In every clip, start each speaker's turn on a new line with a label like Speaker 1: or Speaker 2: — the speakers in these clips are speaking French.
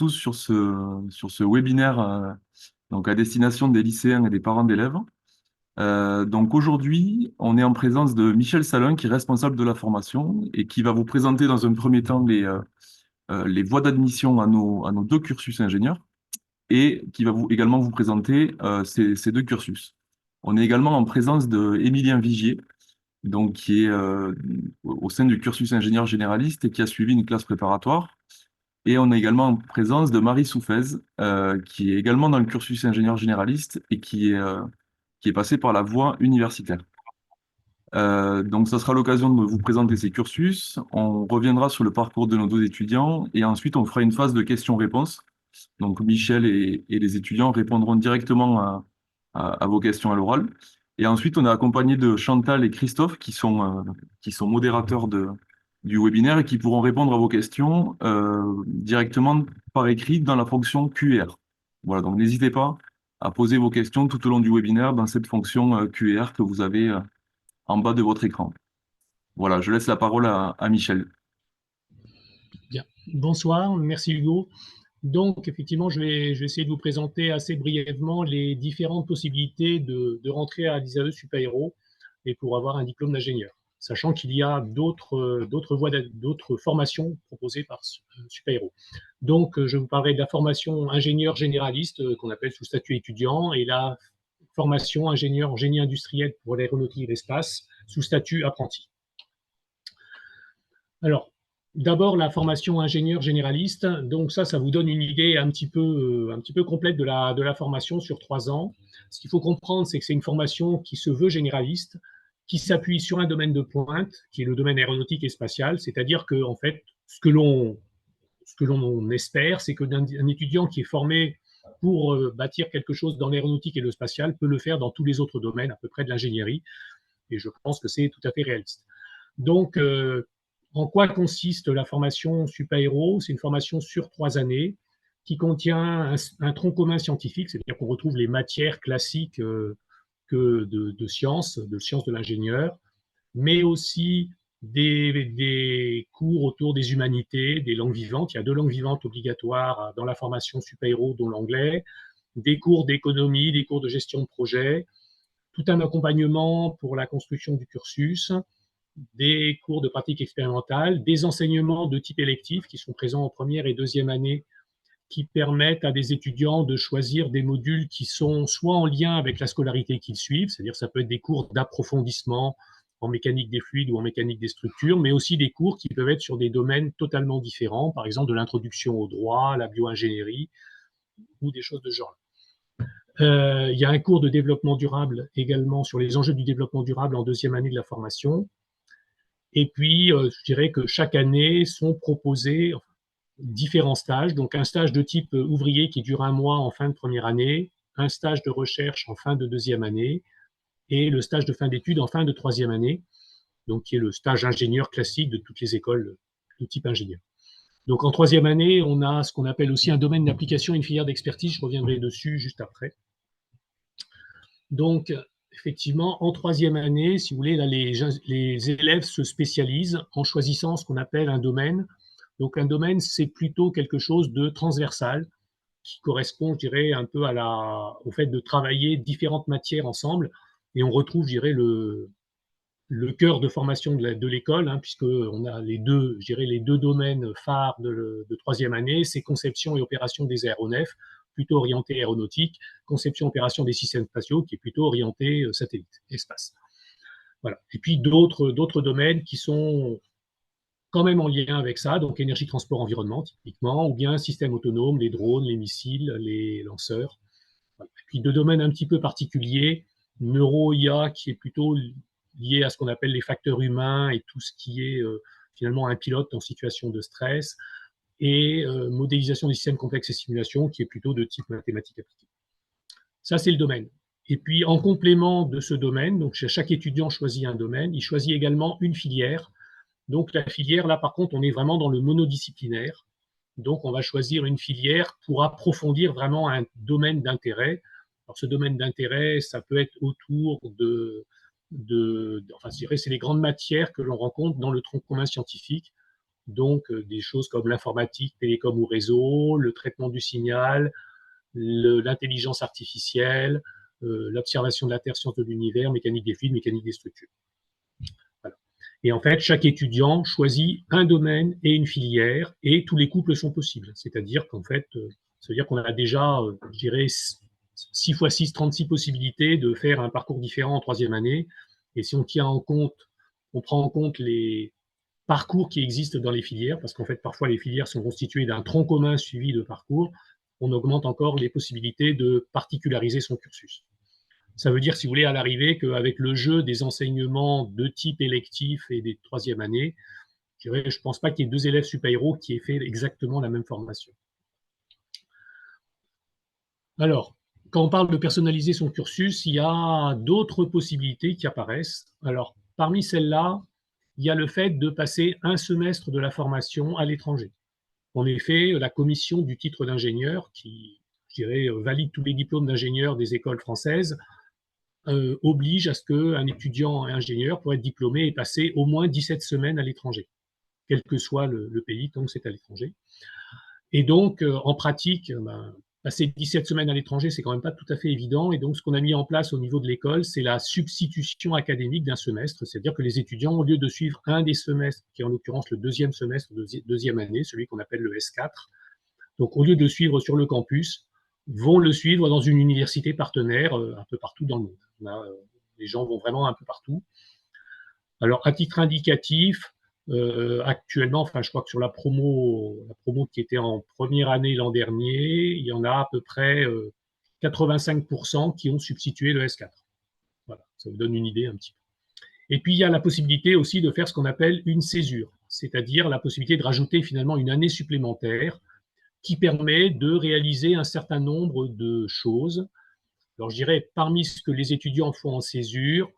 Speaker 1: tous sur ce webinaire donc à destination des lycéens et des parents d'élèves. Donc aujourd'hui, on est en présence de Michel Salin, qui est responsable de la formation et qui va vous présenter dans un premier temps les voies d'admission à nos deux cursus ingénieurs et qui va également vous présenter ces deux cursus. On est également en présence de Émilien Vigier, donc qui est au sein du cursus ingénieur généraliste et qui a suivi une classe préparatoire. Et on est également en présence de Marie Soufez, qui est également dans le cursus ingénieur généraliste et qui est passée par la voie universitaire. Donc, ça sera l'occasion de vous présenter ces cursus. On reviendra sur le parcours de nos deux étudiants et ensuite on fera une phase de questions-réponses. Donc, Michel et les étudiants répondront directement à vos questions à l'oral. Et ensuite, on est accompagné de Chantal et Christophe qui sont modérateurs du webinaire et qui pourront répondre à vos questions directement par écrit dans la fonction Q&R. Voilà, donc n'hésitez pas à poser vos questions tout au long du webinaire dans cette fonction Q&R que vous avez en bas de votre écran. Voilà, je laisse la parole à Michel.
Speaker 2: Bien. Bonsoir, merci Hugo. Donc, effectivement, je vais essayer de vous présenter assez brièvement les différentes possibilités de rentrer à l'ISAE Supaéro et pour avoir un diplôme d'ingénieur, sachant qu'il y a d'autres formations proposées par Supaéro. Donc, je vous parlerai de la formation ingénieur généraliste qu'on appelle sous statut étudiant et la formation ingénieur en génie industriel pour l'aéronautique et l'espace sous statut apprenti. Alors, d'abord, la formation ingénieur généraliste. Donc ça vous donne une idée un petit peu complète de la formation sur 3 ans. Ce qu'il faut comprendre, c'est que c'est une formation qui se veut généraliste, qui s'appuie sur un domaine de pointe, qui est le domaine aéronautique et spatial. C'est-à-dire que, en fait, ce que l'on espère, c'est qu'un étudiant qui est formé pour bâtir quelque chose dans l'aéronautique et le spatial peut le faire dans tous les autres domaines, à peu près de l'ingénierie. Et je pense que c'est tout à fait réaliste. Donc, en quoi consiste la formation Supaéro? C'est une formation sur 3 années qui contient un tronc commun scientifique, c'est-à-dire qu'on retrouve les matières classiques de sciences de l'ingénieur, mais aussi des cours autour des humanités, des langues vivantes. Il y a 2 langues vivantes obligatoires dans la formation Supaéro, dont l'anglais, des cours d'économie, des cours de gestion de projet, tout un accompagnement pour la construction du cursus, des cours de pratique expérimentale, des enseignements de type électif qui sont présents en première et deuxième année, qui permettent à des étudiants de choisir des modules qui sont soit en lien avec la scolarité qu'ils suivent, c'est-à-dire ça peut être des cours d'approfondissement en mécanique des fluides ou en mécanique des structures, mais aussi des cours qui peuvent être sur des domaines totalement différents, par exemple de l'introduction au droit, la bioingénierie ou des choses de ce genre. Il y a un cours de développement durable également sur les enjeux du développement durable en deuxième année de la formation. Et puis, je dirais que chaque année sont proposés différents stages. Donc, un stage de type ouvrier qui dure 1 mois en fin de première année, un stage de recherche en fin de deuxième année et le stage de fin d'études en fin de troisième année, donc qui est le stage ingénieur classique de toutes les écoles de type ingénieur. Donc, en troisième année, on a ce qu'on appelle aussi un domaine d'application et une filière d'expertise. Je reviendrai dessus juste après. Donc, effectivement, en troisième année, si vous voulez, là, les élèves se spécialisent en choisissant ce qu'on appelle un domaine. Donc, un domaine, c'est plutôt quelque chose de transversal qui correspond, je dirais, un peu au fait de travailler différentes matières ensemble. Et on retrouve, je dirais, le cœur de formation de l'école, hein, puisqu'on a les deux domaines phares de troisième année, c'est conception et opération des aéronefs, plutôt orienté aéronautique, conception opération des systèmes spatiaux, qui est plutôt orienté satellite, espace. Voilà. Et puis d'autres domaines qui sont quand même en lien avec ça, donc énergie, transport, environnement, typiquement, ou bien système autonome, les drones, les missiles, les lanceurs. Voilà. Et puis 2 domaines un petit peu particuliers, neuro-IA, qui est plutôt lié à ce qu'on appelle les facteurs humains et tout ce qui est finalement un pilote en situation de stress, et modélisation des systèmes complexes et simulation, qui est plutôt de type mathématique appliquée. Ça, c'est le domaine. Et puis, en complément de ce domaine, donc chaque étudiant choisit un domaine, il choisit également une filière. Donc, la filière, là, par contre, on est vraiment dans le monodisciplinaire. Donc, on va choisir une filière pour approfondir vraiment un domaine d'intérêt. Alors, ce domaine d'intérêt, ça peut être autour enfin, je dirais, c'est les grandes matières que l'on rencontre dans le tronc commun scientifique. donc des choses comme l'informatique, télécom ou réseau, le traitement du signal, l'intelligence artificielle, l'observation de la Terre, sciences de l'univers, mécanique des fluides, mécanique des structures. Voilà. Et en fait, chaque étudiant choisit un domaine et une filière, et tous les couples sont possibles. C'est-à-dire qu'en fait, ça veut dire qu'on a déjà, je dirais, 6 x 6, 36 possibilités de faire un parcours différent en troisième année. Et si on tient en compte, on prend en compte les parcours qui existent dans les filières, parce qu'en fait, parfois, les filières sont constituées d'un tronc commun suivi de parcours, on augmente encore les possibilités de particulariser son cursus. Ça veut dire, si vous voulez, à l'arrivée, qu'avec le jeu des enseignements de type électif et des troisième années, je ne pense pas qu'il y ait deux élèves super-héros qui aient fait exactement la même formation. Alors, quand on parle de personnaliser son cursus, il y a d'autres possibilités qui apparaissent. Alors, parmi celles-là, il y a le fait de passer un semestre de la formation à l'étranger. En effet, la commission du titre d'ingénieur, qui, je dirais, valide tous les diplômes d'ingénieur des écoles françaises, oblige à ce qu'un étudiant ingénieur, pour être diplômé, ait passé au moins 17 semaines à l'étranger, quel que soit le pays, tant que c'est à l'étranger. Et donc, en pratique, passer 17 semaines à l'étranger, c'est quand même pas tout à fait évident. Et donc, ce qu'on a mis en place au niveau de l'école, c'est la substitution académique d'un semestre. C'est-à-dire que les étudiants, au lieu de suivre un des semestres, qui est en l'occurrence le deuxième semestre de deuxième année, celui qu'on appelle le S4, donc au lieu de le suivre sur le campus, vont le suivre dans une université partenaire un peu partout dans le monde. Les gens vont vraiment un peu partout. Alors, à titre indicatif, actuellement, enfin, je crois que sur la promo qui était en première année l'an dernier, il y en a à peu près 85% qui ont substitué le S4. Voilà, ça vous donne une idée un petit peu. Et puis, il y a la possibilité aussi de faire ce qu'on appelle une césure, c'est-à-dire la possibilité de rajouter finalement une année supplémentaire qui permet de réaliser un certain nombre de choses. Alors, je dirais, parmi ce que les étudiants font en césure,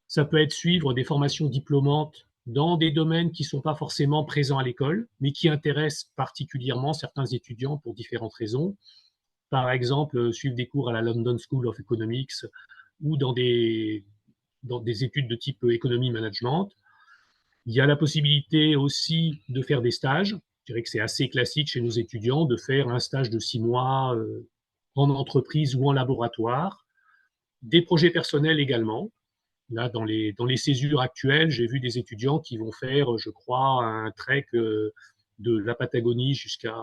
Speaker 2: ça peut être suivre des formations diplômantes dans des domaines qui ne sont pas forcément présents à l'école, mais qui intéressent particulièrement certains étudiants pour différentes raisons. Par exemple, suivre des cours à la London School of Economics ou dans des études de type économie-management. Il y a la possibilité aussi de faire des stages. Je dirais que c'est assez classique chez nos étudiants de faire un stage de 6 mois en entreprise ou en laboratoire. Des projets personnels également. Là, dans les césures actuelles, j'ai vu des étudiants qui vont faire, je crois, un trek de la Patagonie jusqu'à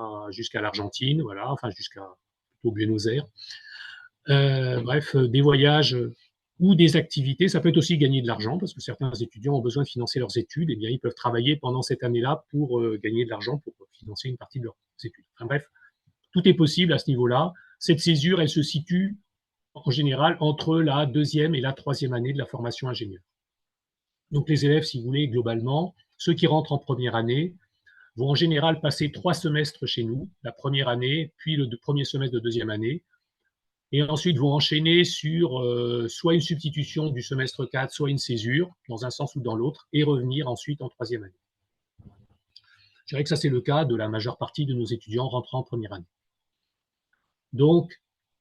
Speaker 2: l'Argentine, voilà, enfin jusqu'à plutôt Buenos Aires. Bref, des voyages ou des activités. Ça peut être aussi gagner de l'argent, parce que certains étudiants ont besoin de financer leurs études, et bien ils peuvent travailler pendant cette année-là pour gagner de l'argent pour financer une partie de leurs études. Enfin bref, tout est possible à ce niveau-là. Cette césure, elle se situe en général entre la deuxième et la troisième année de la formation ingénieur. Donc les élèves, si vous voulez, globalement, ceux qui rentrent en première année vont en général passer 3 semestres chez nous, la première année, puis le premier semestre de deuxième année, et ensuite vont enchaîner sur soit une substitution du semestre 4, soit une césure, dans un sens ou dans l'autre, et revenir ensuite en troisième année. Je dirais que ça, c'est le cas de la majeure partie de nos étudiants rentrant en première année. Donc,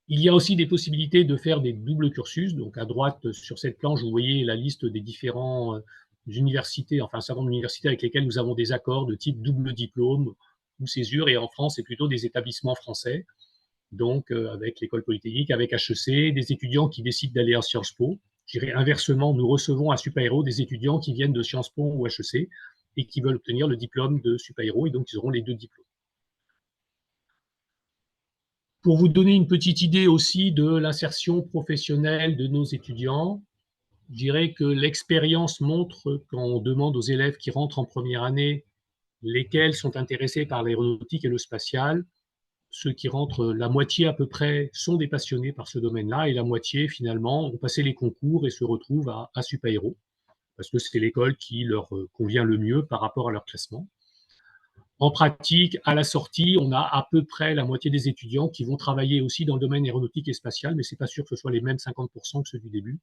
Speaker 2: il y a aussi des possibilités de faire des doubles cursus. Donc, à droite, sur cette planche, vous voyez la liste des différentes universités, enfin, un certain nombre d'universités avec lesquelles nous avons des accords de type double diplôme ou césure. Et en France, c'est plutôt des établissements français. Donc, avec l'école polytechnique, avec HEC, des étudiants qui décident d'aller à Sciences Po. Je dirais inversement, nous recevons à super-héros des étudiants qui viennent de Sciences Po ou HEC et qui veulent obtenir le diplôme de super-héros, et donc ils auront les deux diplômes. Pour vous donner une petite idée aussi de l'insertion professionnelle de nos étudiants, je dirais que l'expérience montre, quand on demande aux élèves qui rentrent en première année lesquels sont intéressés par l'aéronautique et le spatial, ceux qui rentrent, la moitié à peu près, sont des passionnés par ce domaine-là, et la moitié, finalement, ont passé les concours et se retrouvent à super-héros, parce que c'est l'école qui leur convient le mieux par rapport à leur classement. En pratique, à la sortie, on a à peu près la moitié des étudiants qui vont travailler aussi dans le domaine aéronautique et spatial, mais ce n'est pas sûr que ce soit les mêmes 50% que ceux du début.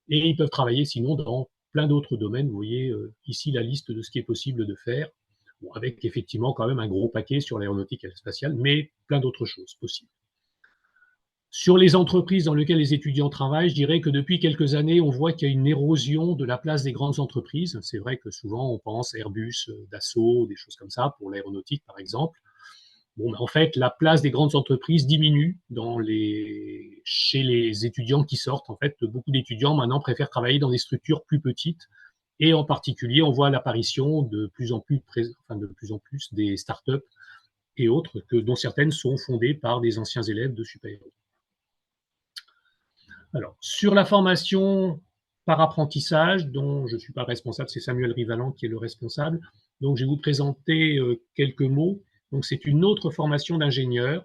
Speaker 2: Et ils peuvent travailler sinon dans plein d'autres domaines. Vous voyez ici la liste de ce qui est possible de faire, bon, avec effectivement quand même un gros paquet sur l'aéronautique et le spatial, mais plein d'autres choses possibles. Sur les entreprises dans lesquelles les étudiants travaillent, je dirais que depuis quelques années, on voit qu'il y a une érosion de la place des grandes entreprises. C'est vrai que souvent, on pense Airbus, Dassault, des choses comme ça, pour l'aéronautique, par exemple. Bon, en fait, la place des grandes entreprises diminue chez les étudiants qui sortent. En fait, beaucoup d'étudiants maintenant préfèrent travailler dans des structures plus petites. Et en particulier, on voit l'apparition de plus en plus, de plus en plus des startups et autres, dont certaines sont fondées par des anciens élèves de super-héros. Alors, sur la formation par apprentissage, dont je ne suis pas responsable, c'est Samuel Rivalan qui est le responsable. Donc, je vais vous présenter quelques mots. Donc, c'est une autre formation d'ingénieur.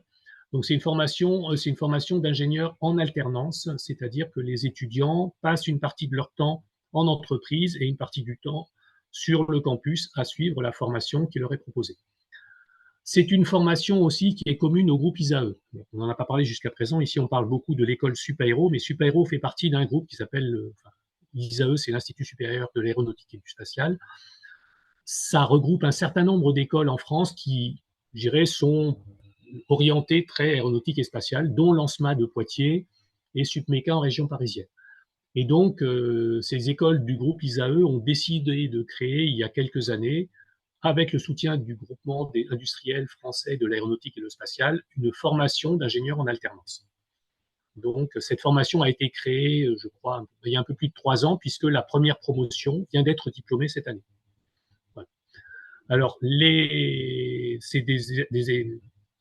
Speaker 2: Donc, c'est une formation d'ingénieur en alternance, c'est-à-dire que les étudiants passent une partie de leur temps en entreprise et une partie du temps sur le campus à suivre la formation qui leur est proposée. C'est une formation aussi qui est commune au groupe ISAE. On n'en a pas parlé jusqu'à présent. Ici, on parle beaucoup de l'école Super-Héros, mais Super-Héros fait partie d'un groupe qui s'appelle ISAE, c'est l'Institut supérieur de l'aéronautique et du spatial. Ça regroupe un certain nombre d'écoles en France qui, je dirais, sont orientées très aéronautique et spatiale, dont l'ANSMA de Poitiers et SUPMECA en région parisienne. Et donc, ces écoles du groupe ISAE ont décidé de créer, il y a quelques années, avec le soutien du groupement des industriels français de l'aéronautique et le spatial, une formation d'ingénieur en alternance. Donc, cette formation a été créée, je crois, il y a un peu plus de 3 ans, puisque la première promotion vient d'être diplômée cette année. Voilà. Alors,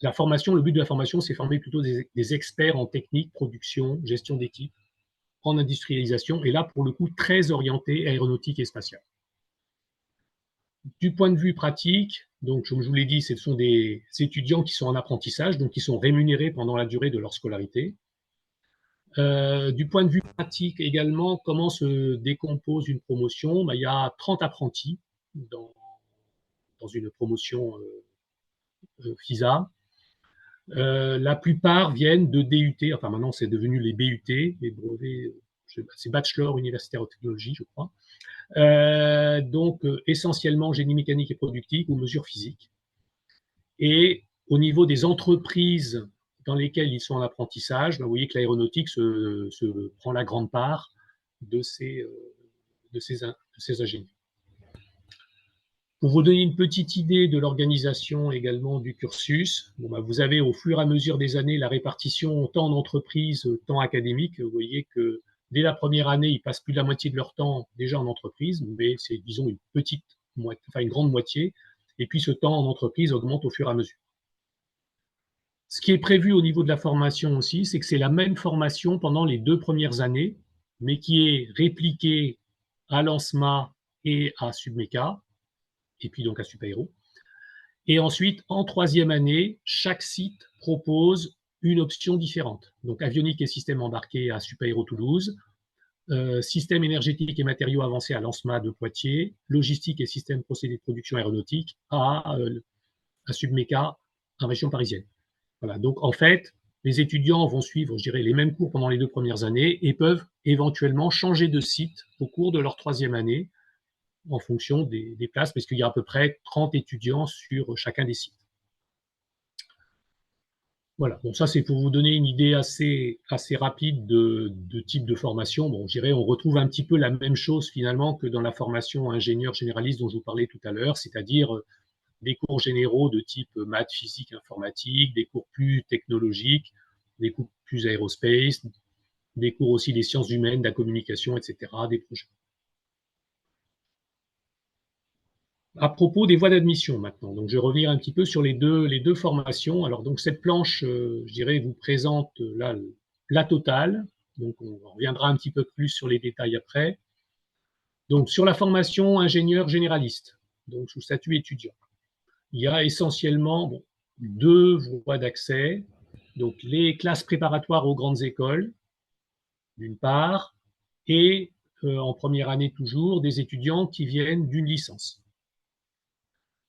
Speaker 2: la formation, le but de la formation, c'est former plutôt des experts en technique, production, gestion d'équipe, en industrialisation, et là, pour le coup, très orienté aéronautique et spatiale. Du point de vue pratique, donc comme je vous l'ai dit, ce sont des étudiants qui sont en apprentissage, donc qui sont rémunérés pendant la durée de leur scolarité. Du point de vue pratique également, comment se décompose une promotion? Il y a 30 apprentis dans une promotion FISA. La plupart viennent de DUT, enfin maintenant c'est devenu les BUT, les brevets, c'est Bachelor universitaire en technologie, je crois. Donc essentiellement génie mécanique et productique ou mesures physiques. Et au niveau des entreprises dans lesquelles ils sont en apprentissage, vous voyez que l'aéronautique se prend la grande part de ces ingénieurs. Pour vous donner une petite idée de l'organisation également du cursus, vous avez au fur et à mesure des années la répartition tant en entreprise, tant académique. Vous voyez que dès la première année, ils passent plus de la moitié de leur temps déjà en entreprise, mais c'est, disons, une grande moitié. Et puis ce temps en entreprise augmente au fur et à mesure. Ce qui est prévu au niveau de la formation aussi, c'est que c'est la même formation pendant les 2 premières années, mais qui est répliquée à l'ANSMA et à SUBMECA, et puis donc à Super-Héros. Et ensuite, en 3e année, chaque site propose une option différente. Donc avionique et système embarqué à Super-Héros Toulouse, système énergétique et matériaux avancés à l'ANSMA de Poitiers, logistique et système procédés de production aéronautique à SUBMECA en région parisienne. Voilà, donc en fait, les étudiants vont suivre, je dirais, les mêmes cours pendant les 2 premières années et peuvent éventuellement changer de site au cours de leur 3e année en fonction des places, parce qu'il y a à peu près 30 étudiants sur chacun des sites. Voilà, bon, ça c'est pour vous donner une idée assez rapide de type de formation. Bon, je dirais, on retrouve un petit peu la même chose finalement que dans la formation ingénieur généraliste dont je vous parlais tout à l'heure, c'est-à-dire des cours généraux de type maths, physique, informatique, des cours plus technologiques, des cours plus aérospace, des cours aussi des sciences humaines, de la communication, etc., des projets. À propos des voies d'admission maintenant, donc je vais revenir un petit peu sur les deux formations. Alors donc cette planche, je dirais, vous présente là la totale. Donc on reviendra un petit peu plus sur les détails après. Donc sur la formation ingénieur généraliste, donc sous statut étudiant, il y a essentiellement 2 voies d'accès. Donc les classes préparatoires aux grandes écoles, d'une part, et en première année toujours, des étudiants qui viennent d'une licence.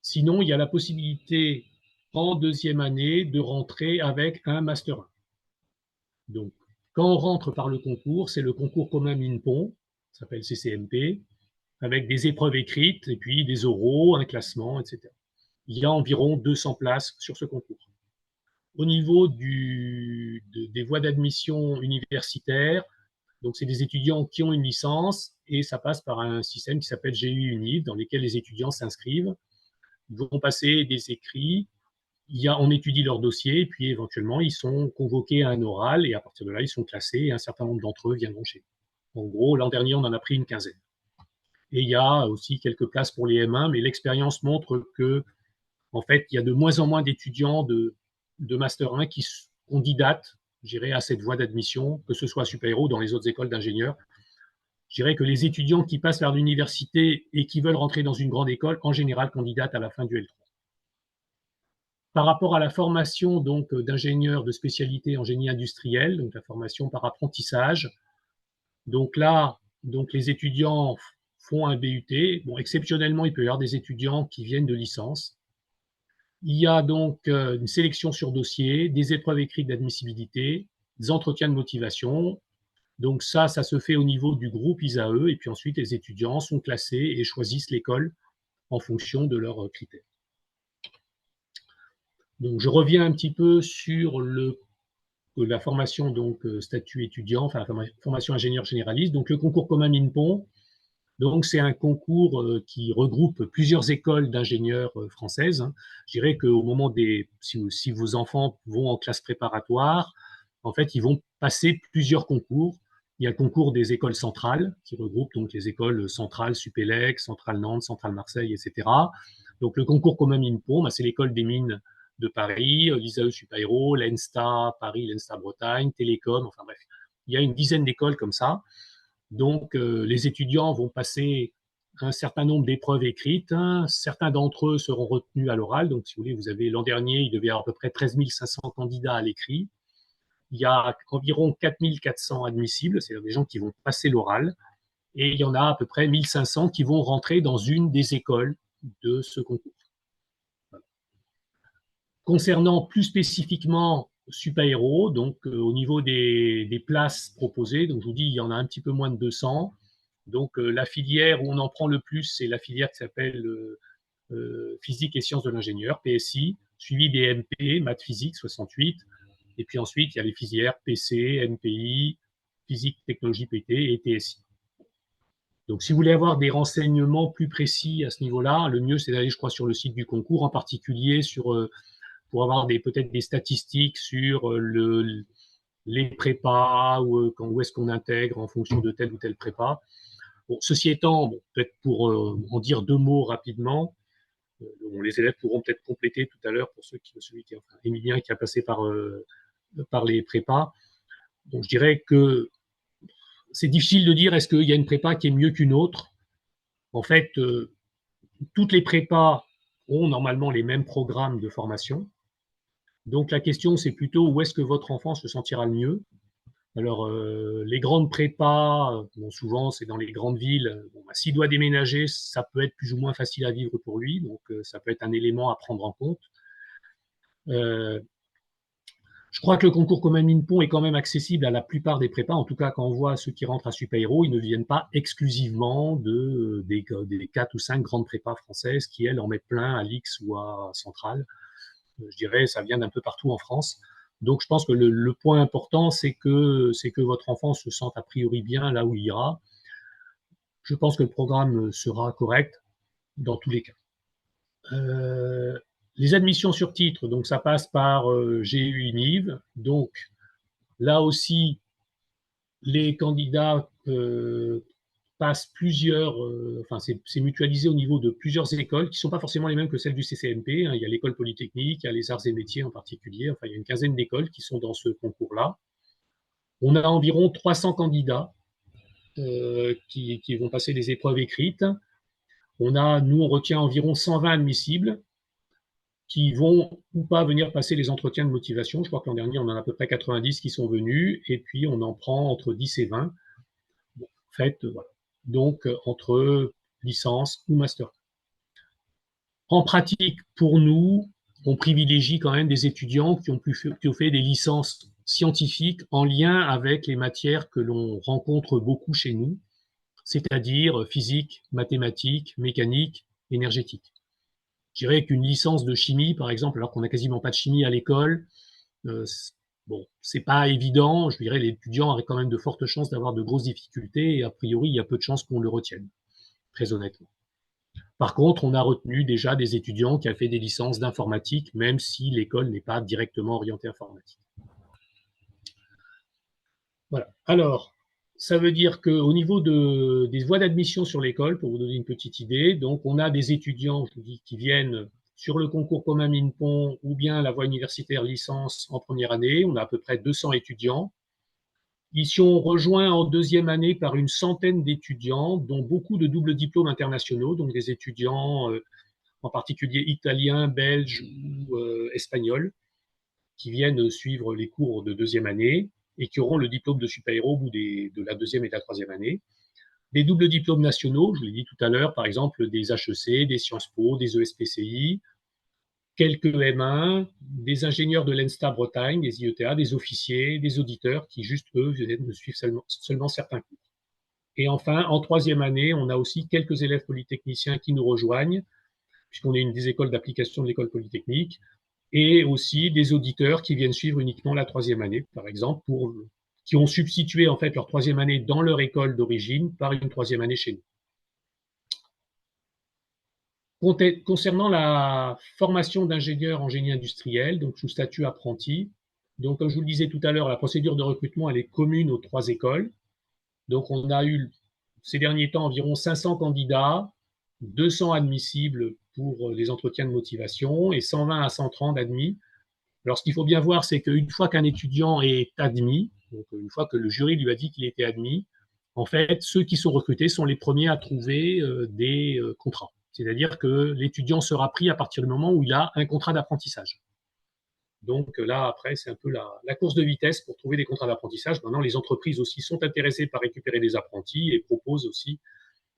Speaker 2: Sinon, il y a la possibilité en 2e année de rentrer avec un Master 1. Donc, quand on rentre par le concours, c'est le concours commun MINPON, ça s'appelle CCMP, avec des épreuves écrites et puis des oraux, un classement, etc. Il y a environ 200 places sur ce concours. au niveau des voies d'admission universitaire, donc c'est des étudiants qui ont une licence et ça passe par un système qui s'appelle GU Univ, dans lequel les étudiants s'inscrivent, ils vont passer des écrits, on étudie leur dossier, et puis éventuellement ils sont convoqués à un oral et à partir de là ils sont classés et un certain nombre d'entre eux viendront chez nous. En gros, l'an dernier on en a pris une quinzaine. Et il y a aussi quelques places pour les M1, mais l'expérience montre que, en fait, il y a de moins en moins d'étudiants de Master 1 qui candidatent, je dirais, à cette voie d'admission, que ce soit à Super-Héros ou dans les autres écoles d'ingénieurs. Je dirais que les étudiants qui passent vers l'université et qui veulent rentrer dans une grande école, en général, candidatent à la fin du L3. Par rapport à la formation donc d'ingénieurs de spécialité en génie industriel, donc la formation par apprentissage, donc là, donc les étudiants font un BUT. Bon, exceptionnellement, il peut y avoir des étudiants qui viennent de licence. Il y a donc une sélection sur dossier, des épreuves écrites d'admissibilité, des entretiens de motivation. Donc ça se fait au niveau du groupe ISAE, et puis ensuite les étudiants sont classés et choisissent l'école en fonction de leurs critères. Donc je reviens un petit peu sur la formation donc statut étudiant, enfin la formation ingénieur généraliste. Donc le concours commun MINPON, donc c'est un concours qui regroupe plusieurs écoles d'ingénieurs françaises. Je dirais qu'au moment si vos enfants vont en classe préparatoire, en fait ils vont passer plusieurs concours. Il y a le concours des écoles centrales qui regroupe donc les écoles centrales Supélec, Centrale Nantes, Centrale Marseille, etc. Donc le concours commun MINPON, c'est l'école des mines de Paris, l'ISAE Super-Héros, l'ENSTA Paris, l'ENSTA Bretagne, Télécom, enfin bref, il y a une dizaine d'écoles comme ça. Donc les étudiants vont passer un certain nombre d'épreuves écrites. Certains d'entre eux seront retenus à l'oral. Donc si vous voulez, vous avez l'an dernier, il devait y avoir à peu près 13 500 candidats à l'écrit. Il y a environ 4 400 admissibles, c'est-à-dire des gens qui vont passer l'oral. Et il y en a à peu près 1 500 qui vont rentrer dans une des écoles de ce concours. Concernant plus spécifiquement Super-Héros, donc au niveau des places proposées, donc je vous dis, il y en a un petit peu moins de 200. Donc la filière où on en prend le plus, c'est la filière qui s'appelle physique et sciences de l'ingénieur, PSI, suivi des MP, maths physique 68. Et puis ensuite, il y a les filières PC, MPI, physique, technologie PT et TSI. Donc, si vous voulez avoir des renseignements plus précis à ce niveau-là, le mieux, c'est d'aller, je crois, sur le site du concours, en particulier pour avoir peut-être des statistiques sur les prépas, où est-ce qu'on intègre en fonction de telle ou telle prépa. Bon, ceci étant, bon, peut-être pour en dire deux mots rapidement, les élèves pourront peut-être compléter tout à l'heure pour Emilien qui a passé par les prépas. Donc, je dirais que c'est difficile de dire est-ce qu'il y a une prépa qui est mieux qu'une autre. En fait, toutes les prépas ont normalement les mêmes programmes de formation. Donc la question, c'est plutôt où est-ce que votre enfant se sentira le mieux. Alors, les grandes prépas, bon, souvent, c'est dans les grandes villes. Bon, s'il doit déménager, ça peut être plus ou moins facile à vivre pour lui. Donc, ça peut être un élément à prendre en compte. Je crois que le concours commun MINPON est quand même accessible à la plupart des prépas. En tout cas, quand on voit ceux qui rentrent à Super-Héros, ils ne viennent pas exclusivement des 4 ou 5 grandes prépas françaises qui, elles, en mettent plein à l'X ou à Centrale. Je dirais, ça vient d'un peu partout en France. Donc, je pense que le point important, c'est que votre enfant se sente a priori bien là où il ira. Je pense que le programme sera correct dans tous les cas. Les admissions sur titre, donc ça passe par GU Univ. Donc, là aussi, les candidats passent enfin c'est mutualisé au niveau de plusieurs écoles qui ne sont pas forcément les mêmes que celles du CCNP. Il y a l'école polytechnique, il y a les arts et métiers en particulier. Enfin, il y a une quinzaine d'écoles qui sont dans ce concours-là. On a environ 300 candidats qui vont passer des épreuves écrites. Nous, on retient environ 120 admissibles qui vont ou pas venir passer les entretiens de motivation. Je crois que l'an dernier, on en a à peu près 90 qui sont venus, et puis on en prend entre 10 et 20. Bon, en fait, voilà. Donc, entre licence ou master. En pratique, pour nous, on privilégie quand même des étudiants qui ont fait des licences scientifiques en lien avec les matières que l'on rencontre beaucoup chez nous, c'est-à-dire physique, mathématiques, mécanique, énergétique. Je dirais qu'une licence de chimie, par exemple, alors qu'on n'a quasiment pas de chimie à l'école, Bon, c'est pas évident. Je dirais l'étudiant aurait quand même de fortes chances d'avoir de grosses difficultés et a priori, il y a peu de chances qu'on le retienne, très honnêtement. Par contre, on a retenu déjà des étudiants qui ont fait des licences d'informatique, même si l'école n'est pas directement orientée informatique. Voilà. Alors, ça veut dire qu'au niveau des voies d'admission sur l'école, pour vous donner une petite idée, donc on a des étudiants, je vous dis, qui viennent sur le concours commun Minpon ou bien la voie universitaire licence en première année. On a à peu près 200 étudiants. Ils sont rejoints en deuxième année par une centaine d'étudiants, dont beaucoup de doubles diplômes internationaux, donc des étudiants en particulier italiens, belges ou espagnols, qui viennent suivre les cours de deuxième année et qui auront le diplôme de super-héros au bout de la deuxième et de la troisième année. Des doubles diplômes nationaux, je l'ai dit tout à l'heure, par exemple des HEC, des Sciences Po, des ESPCI, quelques M1, des ingénieurs de l'ENSTA Bretagne, des IETA, des officiers, des auditeurs qui, juste eux, viennent suivre seulement certains cours. Et enfin, en troisième année, on a aussi quelques élèves polytechniciens qui nous rejoignent, puisqu'on est une des écoles d'application de l'école polytechnique, et aussi des auditeurs qui viennent suivre uniquement la troisième année, par exemple, qui ont substitué en fait leur troisième année dans leur école d'origine par une troisième année chez nous. Concernant la formation d'ingénieur en génie industriel, donc sous statut apprenti, donc comme je vous le disais tout à l'heure, la procédure de recrutement elle est commune aux trois écoles. Donc on a eu ces derniers temps environ 500 candidats, 200 admissibles pour les entretiens de motivation et 120 à 130 admis. Alors, ce qu'il faut bien voir, c'est qu'une fois qu'un étudiant est admis, donc une fois que le jury lui a dit qu'il était admis, en fait, ceux qui sont recrutés sont les premiers à trouver des contrats. C'est-à-dire que l'étudiant sera pris à partir du moment où il a un contrat d'apprentissage. Donc là, après, c'est un peu la course de vitesse pour trouver des contrats d'apprentissage. Maintenant, les entreprises aussi sont intéressées par récupérer des apprentis et proposent aussi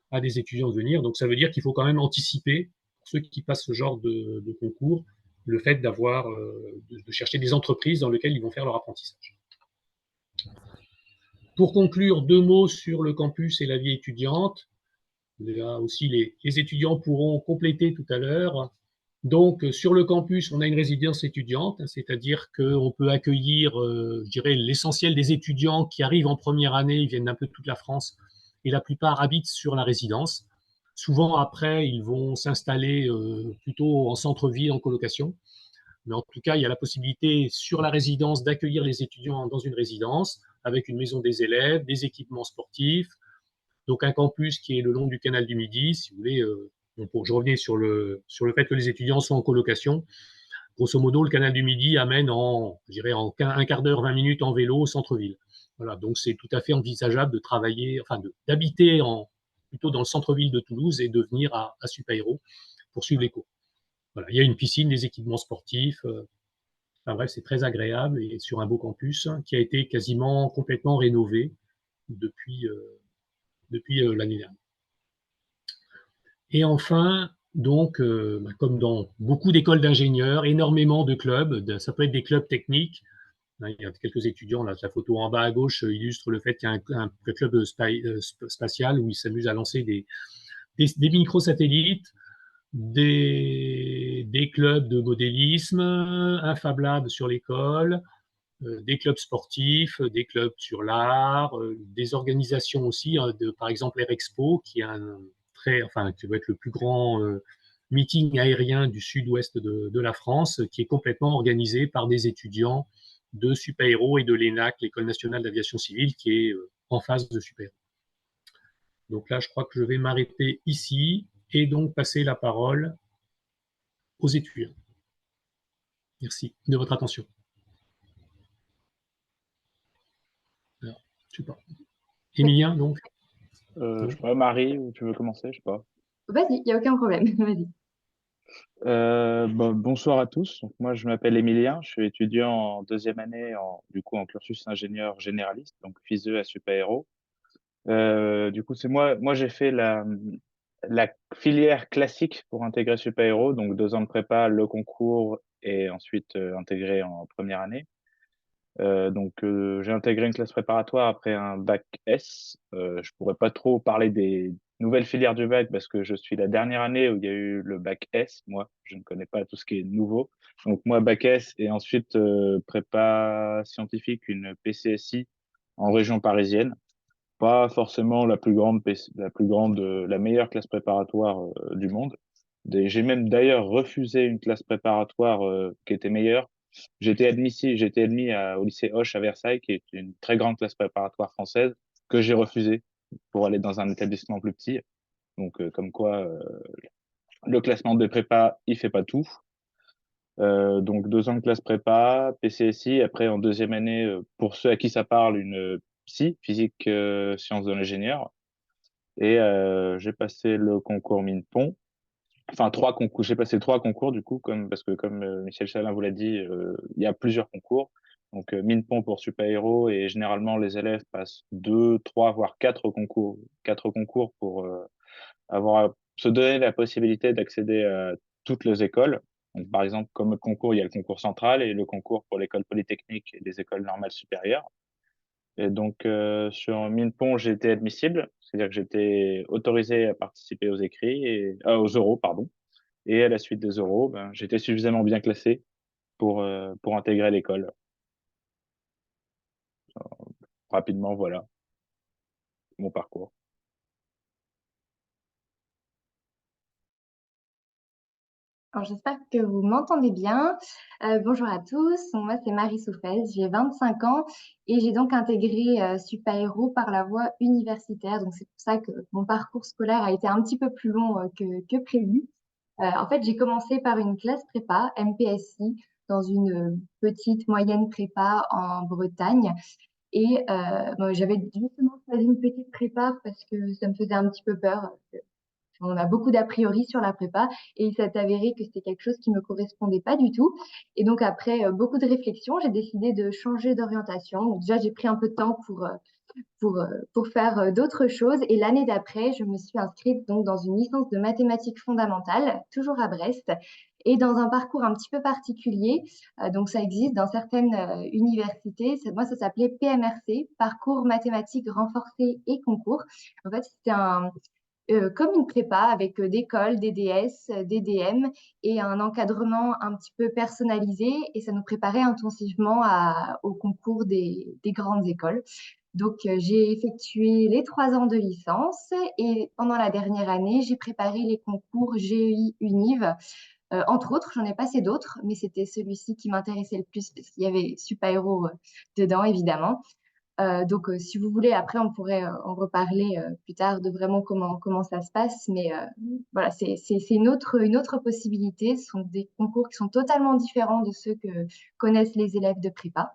Speaker 2: à des étudiants de venir. Donc ça veut dire qu'il faut quand même anticiper, pour ceux qui passent ce genre de concours, le fait de chercher des entreprises dans lesquelles ils vont faire leur apprentissage. Pour conclure, deux mots sur le campus et la vie étudiante. Là aussi, les étudiants pourront compléter tout à l'heure. Donc, sur le campus, on a une résidence étudiante, c'est-à-dire qu'on peut accueillir, je dirais, l'essentiel des étudiants qui arrivent en première année, ils viennent d'un peu de toute la France, et la plupart habitent sur la résidence. Souvent, après, ils vont s'installer plutôt en centre-ville, en colocation. Mais en tout cas, il y a la possibilité sur la résidence d'accueillir les étudiants dans une résidence avec une maison des élèves, des équipements sportifs, donc un campus qui est le long du canal du Midi, si vous voulez. Donc je revenais sur le fait que les étudiants sont en colocation. Grosso modo, le canal du Midi amène je dirais en un quart d'heure, 20 minutes en vélo au centre-ville. Voilà, donc c'est tout à fait envisageable de travailler, enfin d'habiter plutôt dans le centre-ville de Toulouse et de venir à Super-Héros pour suivre les cours. Voilà, il y a une piscine, des équipements sportifs. Enfin bref, c'est très agréable et sur un beau campus qui a été quasiment complètement rénové depuis, l'année dernière. Et enfin, donc, comme dans beaucoup d'écoles d'ingénieurs, énormément de clubs, ça peut être des clubs techniques. Il y a quelques étudiants, là, la photo en bas à gauche illustre le fait qu'il y a un club spatial où ils s'amusent à lancer des microsatellites, des clubs de modélisme, un Fab Lab sur l'école, des clubs sportifs, des clubs sur l'art, des organisations aussi, par exemple Air Expo, qui est qui va être le plus grand meeting aérien du sud-ouest de la France, qui est complètement organisé par des étudiants de Super-Héros et de l'ENAC, l'École nationale d'aviation civile, qui est en face de Super-Héros. Donc là, je crois que je vais m'arrêter ici et donc passer la parole aux étudiants. Merci de votre attention. Alors, je sais pas. Emilien, donc.
Speaker 3: Je sais pas, Marie, ou tu veux commencer? Je sais pas.
Speaker 4: Vas-y, il n'y a aucun problème. Vas-y.
Speaker 3: Bonsoir à tous. Donc, moi, je m'appelle Emilien. Je suis étudiant en deuxième année en cursus ingénieur généraliste, donc FISE à Super-Héros. Du coup, c'est moi, j'ai fait la filière classique pour intégrer Super-Héros, donc 2 ans de prépa, le concours et ensuite intégré en première année. J'ai intégré une classe préparatoire après un bac S. Je pourrais pas trop parler nouvelle filière du bac parce que je suis la dernière année où il y a eu le bac S. Moi, je ne connais pas tout ce qui est nouveau. Donc moi, bac S et ensuite prépa scientifique, une PCSI en région parisienne. Pas forcément la plus grande, la meilleure classe préparatoire du monde. J'ai même d'ailleurs refusé une classe préparatoire qui était meilleure. J'étais admis au lycée Hoche à Versailles, qui est une très grande classe préparatoire française, que j'ai refusé pour aller dans un établissement plus petit. Donc, comme quoi, le classement des prépas, il fait pas tout. Donc, 2 ans de classe prépa, PCSI. Après, en deuxième année, pour ceux à qui ça parle, une psy, physique, sciences de l'ingénieur. Et j'ai passé le concours Minpon. Enfin, 3 concours. J'ai passé 3 concours, du coup, parce que comme Michel Chalin vous l'a dit, il y a plusieurs concours. Donc, Minpon pour Super Héros, et généralement, les élèves passent 2, 3, voire 4 concours. 4 concours pour se donner la possibilité d'accéder à toutes les écoles. Donc, par exemple, comme concours, il y a le concours central et le concours pour l'école polytechnique et les écoles normales supérieures. Et donc, sur Minpon, j'ai été admissible, c'est-à-dire que j'étais autorisé à participer aux écrits aux oraux, pardon. Et à la suite des oraux, ben, j'étais suffisamment bien classé pour intégrer l'école. Rapidement, voilà mon parcours.
Speaker 4: Alors, j'espère que vous m'entendez bien. Bonjour à tous, moi c'est Marie Soufès, j'ai 25 ans et j'ai donc intégré Super Héros par la voie universitaire. Donc c'est pour ça que mon parcours scolaire a été un petit peu plus long que prévu. En fait, j'ai commencé par une classe prépa, MPSI, dans une petite moyenne prépa en Bretagne. Et bon, j'avais justement choisi une petite prépa parce que ça me faisait un petit peu peur. On a beaucoup d'a priori sur la prépa et il s'est avéré que c'était quelque chose qui me correspondait pas du tout. Et donc après beaucoup de réflexion, j'ai décidé de changer d'orientation. Donc déjà, j'ai pris un peu de temps pour faire d'autres choses. Et l'année d'après, je me suis inscrite donc dans une licence de mathématiques fondamentales, toujours à Brest, et dans un parcours un petit peu particulier. Donc ça existe dans certaines universités. Moi, ça s'appelait PMRC, Parcours mathématiques renforcés et concours. En fait, c'était comme une prépa avec des cols, des DS, des DM et un encadrement un petit peu personnalisé, et ça nous préparait intensivement au concours des grandes écoles. Donc, j'ai effectué les 3 ans de licence et pendant la dernière année, j'ai préparé les concours GEI Univ. Entre autres, j'en ai passé d'autres, mais c'était celui-ci qui m'intéressait le plus parce qu'il y avait Super Héros dedans, évidemment. Donc, si vous voulez, après, on pourrait en reparler plus tard de vraiment comment ça se passe. Mais voilà, c'est une autre possibilité. Ce sont des concours qui sont totalement différents de ceux que connaissent les élèves de prépa.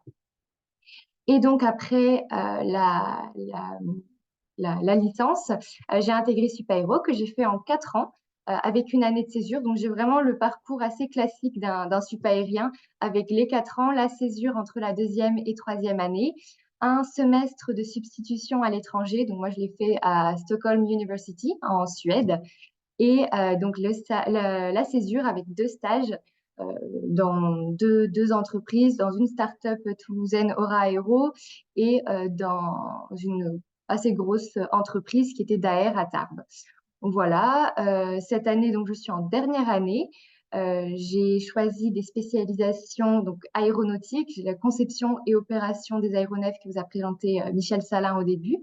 Speaker 4: Et donc, après la licence, j'ai intégré Super Héros que j'ai fait en 4 ans avec une année de césure. Donc, j'ai vraiment le parcours assez classique d'un super-hérien avec les 4 ans, la césure entre la deuxième et troisième année, un semestre de substitution à l'étranger. Donc, moi, je l'ai fait à Stockholm University en Suède. Et donc, la césure avec 2 stages dans deux entreprises, dans une start-up toulousaine Aura Aero et dans une assez grosse entreprise qui était Daher à Tarbes. Voilà, cette année, donc je suis en dernière année. J'ai choisi des spécialisations donc aéronautique, j'ai la conception et opération des aéronefs que vous a présenté Michel Salin au début,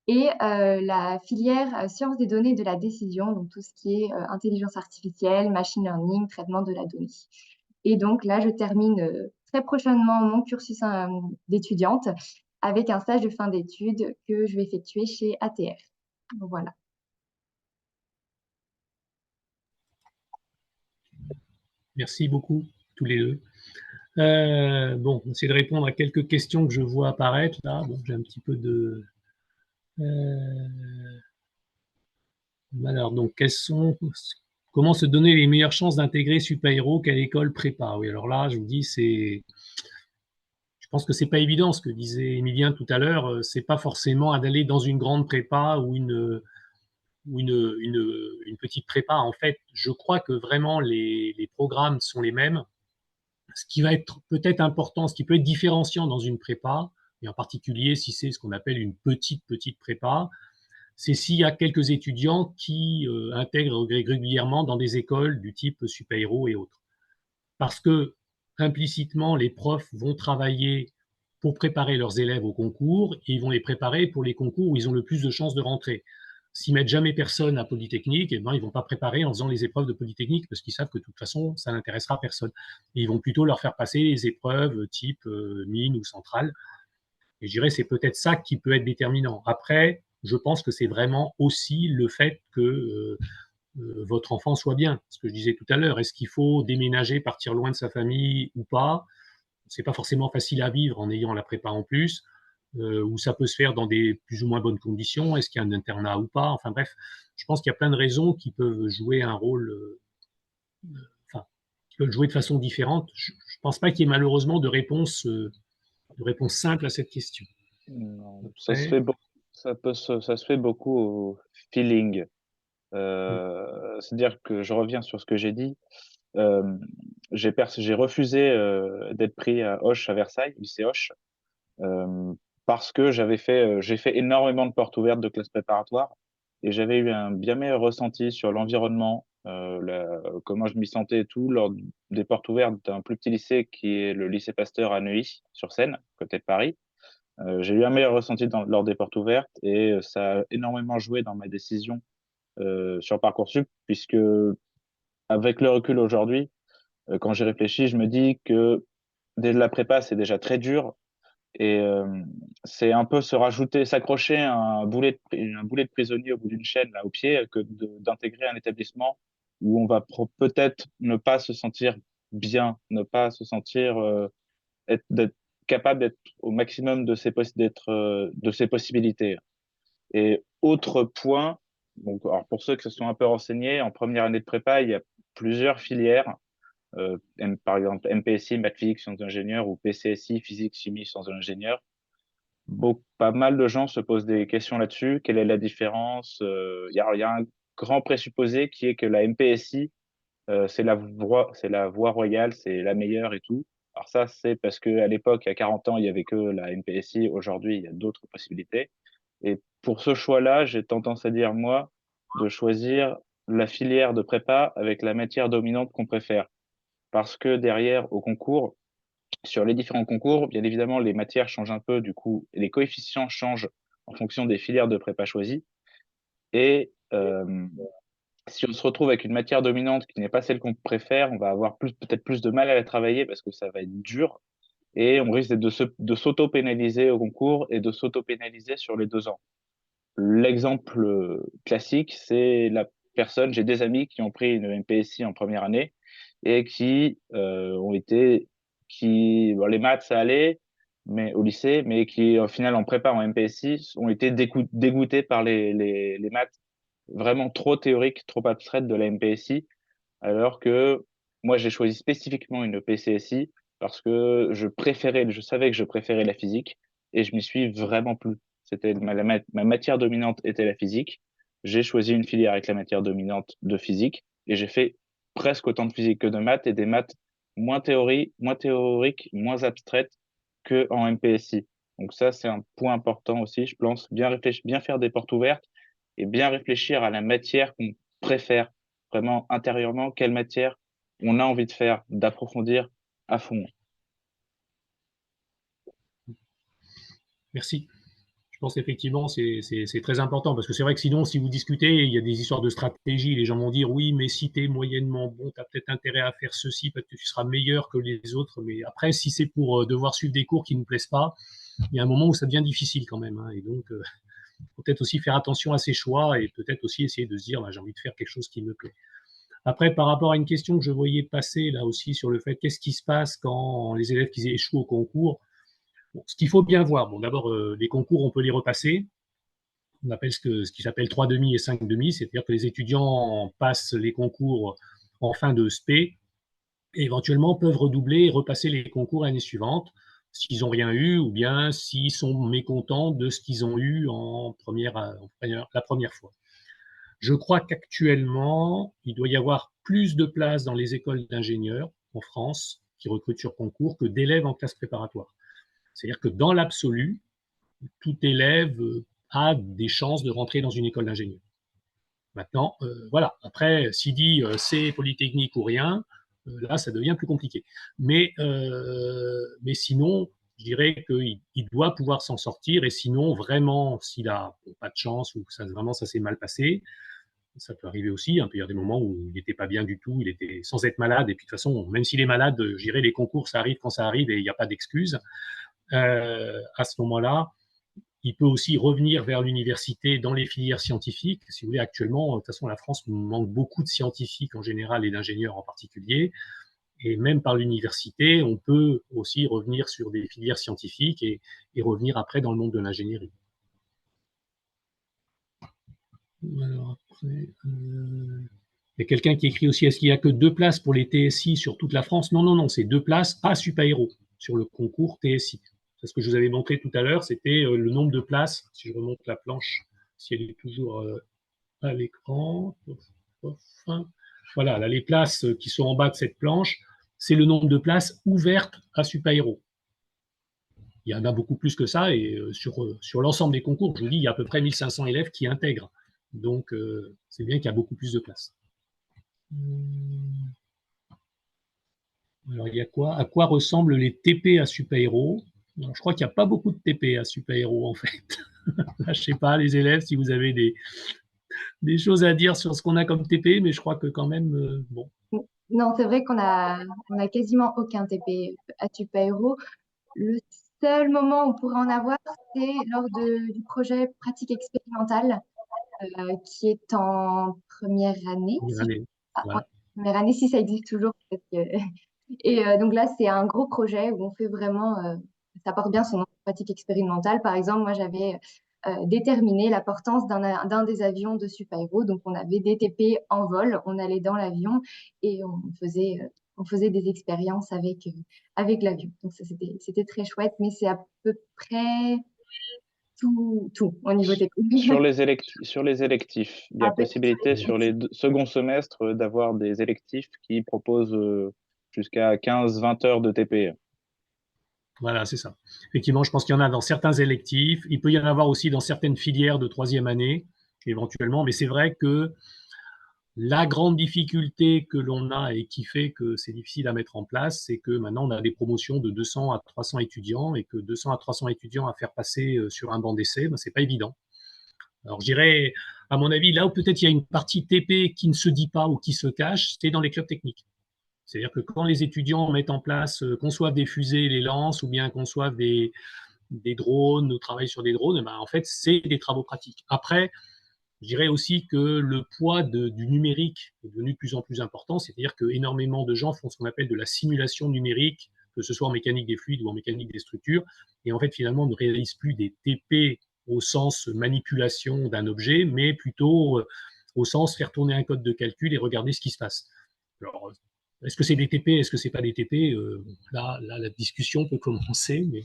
Speaker 4: et la filière sciences des données et de la décision, donc tout ce qui est intelligence artificielle, machine learning, traitement de la donnée. Et donc là, je termine très prochainement mon cursus d'étudiante avec un stage de fin d'études que je vais effectuer chez ATR. Donc, voilà.
Speaker 2: Merci beaucoup, tous les deux. Bon, on va essayer de répondre à quelques questions que je vois apparaître là. Bon, j'ai un petit peu de. Alors, donc, comment se donner les meilleures chances d'intégrer Super Héros qu'à l'école prépa? Oui, alors là, je vous dis, je pense que c'est pas évident ce que disait Emilien tout à l'heure. C'est pas forcément d'aller dans une grande prépa ou une petite prépa. En fait, je crois que vraiment les programmes sont les mêmes. Ce qui va être peut-être important, ce qui peut être différenciant dans une prépa, et en particulier si c'est ce qu'on appelle une petite prépa, c'est s'il y a quelques étudiants qui intègrent régulièrement dans des écoles du type super-héros et autres. Parce que implicitement, les profs vont travailler pour préparer leurs élèves au concours et ils vont les préparer pour les concours où ils ont le plus de chances de rentrer. S'ils mettent jamais personne à Polytechnique, eh ben, ils vont pas préparer en faisant les épreuves de Polytechnique parce qu'ils savent que de toute façon, ça n'intéressera personne. Et ils vont plutôt leur faire passer les épreuves type mine ou centrale. Et je dirais c'est peut-être ça qui peut être déterminant. Après, je pense que c'est vraiment aussi le fait que votre enfant soit bien. Ce que je disais tout à l'heure, est-ce qu'il faut déménager, partir loin de sa famille ou pas? C'est pas forcément facile à vivre en ayant la prépa en plus, ou ça peut se faire dans des plus ou moins bonnes conditions. Est-ce qu'il y a un internat ou pas? Enfin bref, je pense qu'il y a plein de raisons qui peuvent jouer un rôle, enfin, qui peuvent jouer de façon différente. Je pense pas qu'il y ait malheureusement de réponse simple à cette question.
Speaker 3: Non, ça se
Speaker 2: Après,
Speaker 3: fait beaucoup, ça se fait beaucoup au feeling. C'est-à-dire que je reviens sur ce que j'ai dit. Euh, j'ai refusé d'être pris à Hoche à Versailles, au lycée Hoche, euh, parce que j'ai fait énormément de portes ouvertes de classes préparatoires et j'avais eu un bien meilleur ressenti sur l'environnement, comment je m'y sentais et tout lors des portes ouvertes d'un plus petit lycée qui est le lycée Pasteur à Neuilly-sur-Seine, côté de Paris. J'ai eu un meilleur ressenti lors des portes ouvertes et ça a énormément joué dans ma décision sur Parcoursup, puisque avec le recul aujourd'hui, quand j'y réfléchis, je me dis que dès la prépa, c'est déjà très dur et c'est un peu se rajouter, s'accrocher à un boulet de prisonnier au bout d'une chaîne, là, au pied, que d'intégrer un établissement où on va peut-être ne pas se sentir bien, ne pas se sentir d'être capable d'être au maximum de ses possibilités. Et autre point, donc, alors pour ceux qui se sont un peu renseignés, en première année de prépa, il y a plusieurs filières, par exemple MPSI, maths physique, sciences d'ingénieur, ou PCSI, physique, chimie, sciences de l'ingénieur. Pas mal de gens se posent des questions là-dessus. Quelle est la différence? Il y a un grand présupposé qui est que la MPSI, c'est la voie royale, c'est la meilleure et tout. Alors ça, c'est parce qu'à l'époque, il y a 40 ans, il y avait que la MPSI. Aujourd'hui, il y a d'autres possibilités. Et pour ce choix-là, j'ai tendance à dire, moi, de choisir la filière de prépa avec la matière dominante qu'on préfère. Parce que derrière, au concours, sur les différents concours, bien évidemment, les matières changent un peu, du coup, les coefficients changent en fonction des filières de prépa choisies. Et si on se retrouve avec une matière dominante qui n'est pas celle qu'on préfère, on va avoir peut-être plus de mal à la travailler parce que ça va être dur et on risque de s'auto-pénaliser au concours et de s'auto-pénaliser sur les 2 ans. L'exemple classique, c'est j'ai des amis qui ont pris une MPSI en première année et qui bon, les maths, ça allait, mais au lycée, mais qui, au final, en prépa, en MPSI, ont été dégoûtés par les maths vraiment trop théoriques, trop abstraites de la MPSI, alors que moi, j'ai choisi spécifiquement une PCSI parce que je savais que je préférais la physique et je m'y suis vraiment plu. Ma matière dominante était la physique. J'ai choisi une filière avec la matière dominante de physique et j'ai fait presque autant de physique que de maths et des maths moins théoriques, moins abstraites que en MPSI. Donc ça, c'est un point important aussi. Je pense bien réfléchir, bien faire des portes ouvertes et bien réfléchir à la matière qu'on préfère vraiment intérieurement, quelle matière on a envie de faire, d'approfondir à fond.
Speaker 2: merci. Je pense effectivement c'est très important parce que c'est vrai que sinon, si vous discutez, il y a des histoires de stratégie. Les gens vont dire oui, mais si tu es moyennement bon, tu as peut-être intérêt à faire ceci parce que tu seras meilleur que les autres. Mais après, si c'est pour devoir suivre des cours qui ne nous plaisent pas, il y a un moment où ça devient difficile quand même, hein. Et donc, faut peut-être aussi faire attention à ses choix et peut-être aussi essayer de se dire bah, j'ai envie de faire quelque chose qui me plaît. Après, par rapport à une question que je voyais passer là aussi sur le fait qu'est-ce qui se passe quand les élèves qui échouent au concours. Bon, ce qu'il faut bien voir, bon, d'abord, les concours, on peut les repasser. On appelle ce qui s'appelle 3 demi et 5 demi, c'est-à-dire que les étudiants passent les concours en fin de SP et éventuellement peuvent redoubler et repasser les concours l'année suivante s'ils n'ont rien eu ou bien s'ils sont mécontents de ce qu'ils ont eu la première fois. Je crois qu'actuellement, il doit y avoir plus de places dans les écoles d'ingénieurs en France qui recrutent sur concours que d'élèves en classe préparatoire. C'est-à-dire que dans l'absolu, tout élève a des chances de rentrer dans une école d'ingénieur. Maintenant, voilà. Après, s'il dit c'est Polytechnique ou rien, là, ça devient plus compliqué. Mais sinon, je dirais qu'il doit pouvoir s'en sortir. Et sinon, vraiment, s'il n'a pas de chance ou vraiment ça s'est mal passé, ça peut arriver aussi. Hein, il y a des moments où il n'était pas bien du tout, il était sans être malade. Et puis de toute façon, même s'il est malade, je dirais les concours, ça arrive quand ça arrive et il n'y a pas d'excuse. À ce moment-là, il peut aussi revenir vers l'université dans les filières scientifiques. Si vous voulez, actuellement, de toute façon, la France manque beaucoup de scientifiques en général et d'ingénieurs en particulier. Et même par l'université, on peut aussi revenir sur des filières scientifiques et revenir après dans le monde de l'ingénierie. Alors après, il y a quelqu'un qui écrit aussi, est-ce qu'il n'y a que 2 places pour les TSI sur toute la France? Non, non, non, c'est 2 places à Supaéro sur le concours TSI. C'est ce que je vous avais montré tout à l'heure, c'était le nombre de places. Si je remonte la planche, si elle est toujours à l'écran. Voilà, là, les places qui sont en bas de cette planche, c'est le nombre de places ouvertes à Supaéro. Il y en a beaucoup plus que ça, et sur l'ensemble des concours, je vous dis, il y a à peu près 1500 élèves qui intègrent. Donc, c'est bien qu'il y a beaucoup plus de places. Alors, il y a quoi? À quoi ressemblent les TP à Supaéro? Je crois qu'il n'y a pas beaucoup de TP à Supaéro, en fait. Là, je ne sais pas, les élèves, si vous avez des choses à dire sur ce qu'on a comme TP, mais je crois que quand même, bon.
Speaker 4: Non, c'est vrai qu'on a quasiment aucun TP à Supaéro. Le seul moment où on pourrait en avoir, c'est lors du projet pratique expérimentale qui est en première année.
Speaker 2: Première année. Voilà.
Speaker 4: Première année, si ça existe toujours. Et donc là, c'est un gros projet où on fait vraiment, ça porte bien son nom, pratique expérimentale. Par exemple, moi, j'avais déterminé la portance d'un des avions de Supaéro. Donc, on avait des TP en vol, on allait dans l'avion et on faisait des expériences avec l'avion. Donc, ça, c'était très chouette, mais c'est à peu près tout au niveau technique.
Speaker 3: Sur les électifs, il y a possibilité sur les seconds semestres d'avoir des électifs qui proposent jusqu'à 15-20 heures de TP.
Speaker 2: Voilà, c'est ça. Effectivement, je pense qu'il y en a dans certains électifs. Il peut y en avoir aussi dans certaines filières de 3e année, éventuellement. Mais c'est vrai que la grande difficulté que l'on a et qui fait que c'est difficile à mettre en place, c'est que maintenant on a des promotions de 200 à 300 étudiants et que 200 à 300 étudiants à faire passer sur un banc d'essai, ben, c'est pas évident. Alors je dirais, à mon avis, là où peut-être il y a une partie TP qui ne se dit pas ou qui se cache, c'est dans les clubs techniques. C'est-à-dire que quand les étudiants mettent en place, conçoivent des fusées et les lancent, ou bien conçoivent des drones, ou travaillent sur des drones, ben en fait, c'est des travaux pratiques. Après, je dirais aussi que le poids du numérique est devenu de plus en plus important, c'est-à-dire qu'énormément de gens font ce qu'on appelle de la simulation numérique, que ce soit en mécanique des fluides ou en mécanique des structures, et en fait, finalement, ne réalisent plus des TP au sens manipulation d'un objet, mais plutôt au sens faire tourner un code de calcul et regarder ce qui se passe. Alors, est-ce que c'est des TP, est-ce que c'est pas des TP là, la discussion peut commencer, mais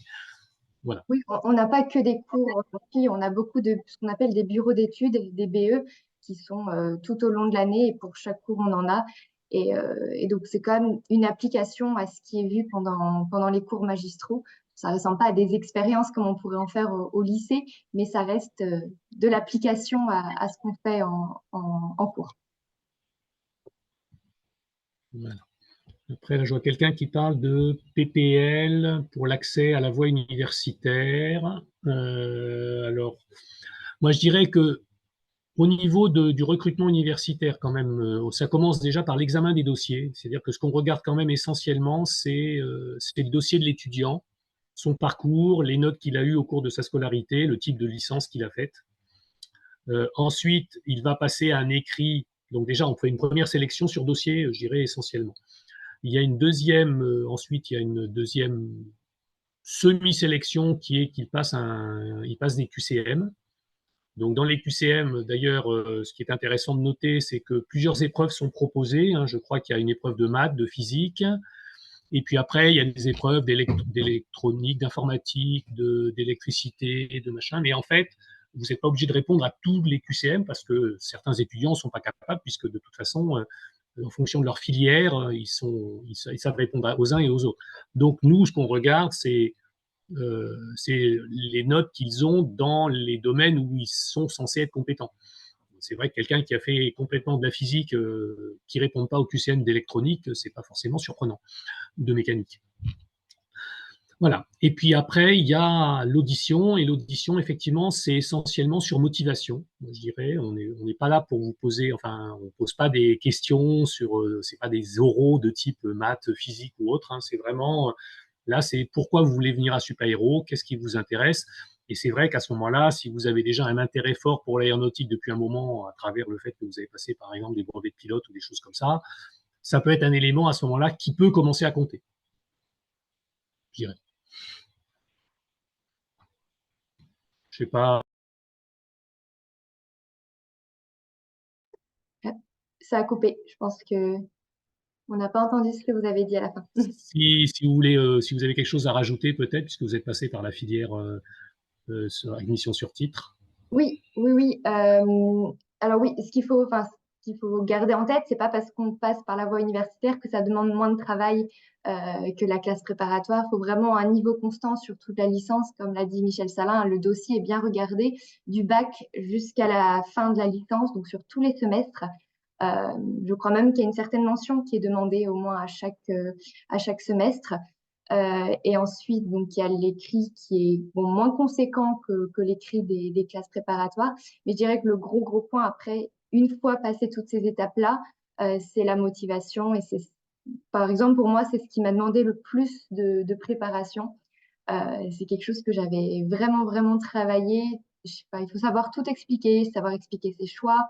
Speaker 2: voilà.
Speaker 4: Oui, on n'a pas que des cours, on a beaucoup de ce qu'on appelle des bureaux d'études, des BE, qui sont tout au long de l'année, et pour chaque cours, on en a. Et donc, c'est quand même une application à ce qui est vu pendant les cours magistraux. Ça ne ressemble pas à des expériences comme on pourrait en faire au lycée, mais ça reste de l'application à ce qu'on fait en cours.
Speaker 2: Voilà. Après, là, je vois quelqu'un qui parle de PPL pour l'accès à la voie universitaire. Alors, moi, je dirais que au niveau du recrutement universitaire, quand même, ça commence déjà par l'examen des dossiers. C'est-à-dire que ce qu'on regarde quand même essentiellement, c'est le dossier de l'étudiant, son parcours, les notes qu'il a eues au cours de sa scolarité, le type de licence qu'il a faite. Ensuite, il va passer à un écrit. Donc déjà, on fait une première sélection sur dossier, je dirais essentiellement. Il y a une deuxième, ensuite, il y a une deuxième semi-sélection qui est qu'il passe des QCM. Donc dans les QCM, d'ailleurs, ce qui est intéressant de noter, c'est que plusieurs épreuves sont proposées. Je crois qu'il y a une épreuve de maths, de physique, et puis après, il y a des épreuves d'électronique, d'informatique, d'électricité, de machin. Mais en fait, vous n'êtes pas obligé de répondre à tous les QCM parce que certains étudiants ne sont pas capables, puisque de toute façon, en fonction de leur filière, ils savent répondre aux uns et aux autres. Donc nous, ce qu'on regarde, c'est c'est les notes qu'ils ont dans les domaines où ils sont censés être compétents. C'est vrai que quelqu'un qui a fait complètement de la physique qui ne répond pas au QCM d'électronique, c'est pas forcément surprenant, de mécanique. Voilà. Et puis après, il y a l'audition. Et l'audition, effectivement, c'est essentiellement sur motivation. Je dirais, on n'est pas là pour vous poser, enfin, on ne pose pas des questions sur, c'est pas des oraux de type maths, physique ou autre. Hein, c'est vraiment, là, c'est pourquoi vous voulez venir à Supaéro, qu'est-ce qui vous intéresse. Et c'est vrai qu'à ce moment-là, si vous avez déjà un intérêt fort pour l'aéronautique depuis un moment, à travers le fait que vous avez passé, par exemple, des brevets de pilote ou des choses comme ça peut être un élément à ce moment-là qui peut commencer à compter, je dirais. Je sais pas.
Speaker 4: Ça a coupé. Je pense que on n'a pas entendu ce que vous avez dit à la fin.
Speaker 2: Si vous voulez, si vous avez quelque chose à rajouter, peut-être, puisque vous êtes passé par la filière admission sur titre.
Speaker 4: Oui, oui, oui. Alors oui, ce qu'il faut garder en tête, c'est pas parce qu'on passe par la voie universitaire que ça demande moins de travail que la classe préparatoire. Il faut vraiment un niveau constant sur toute la licence, comme l'a dit Michel Salin. Le dossier est bien regardé du bac jusqu'à la fin de la licence, donc sur tous les semestres. Je crois même qu'il y a une certaine mention qui est demandée au moins à chaque semestre. Et ensuite, donc, il y a l'écrit qui est bon, moins conséquent que l'écrit des classes préparatoires. Mais je dirais que le gros point après, une fois passé toutes ces étapes-là, c'est la motivation. Et c'est, par exemple, pour moi, c'est ce qui m'a demandé le plus de préparation. C'est quelque chose que j'avais vraiment travaillé. Je sais pas, il faut savoir tout expliquer, savoir expliquer ses choix,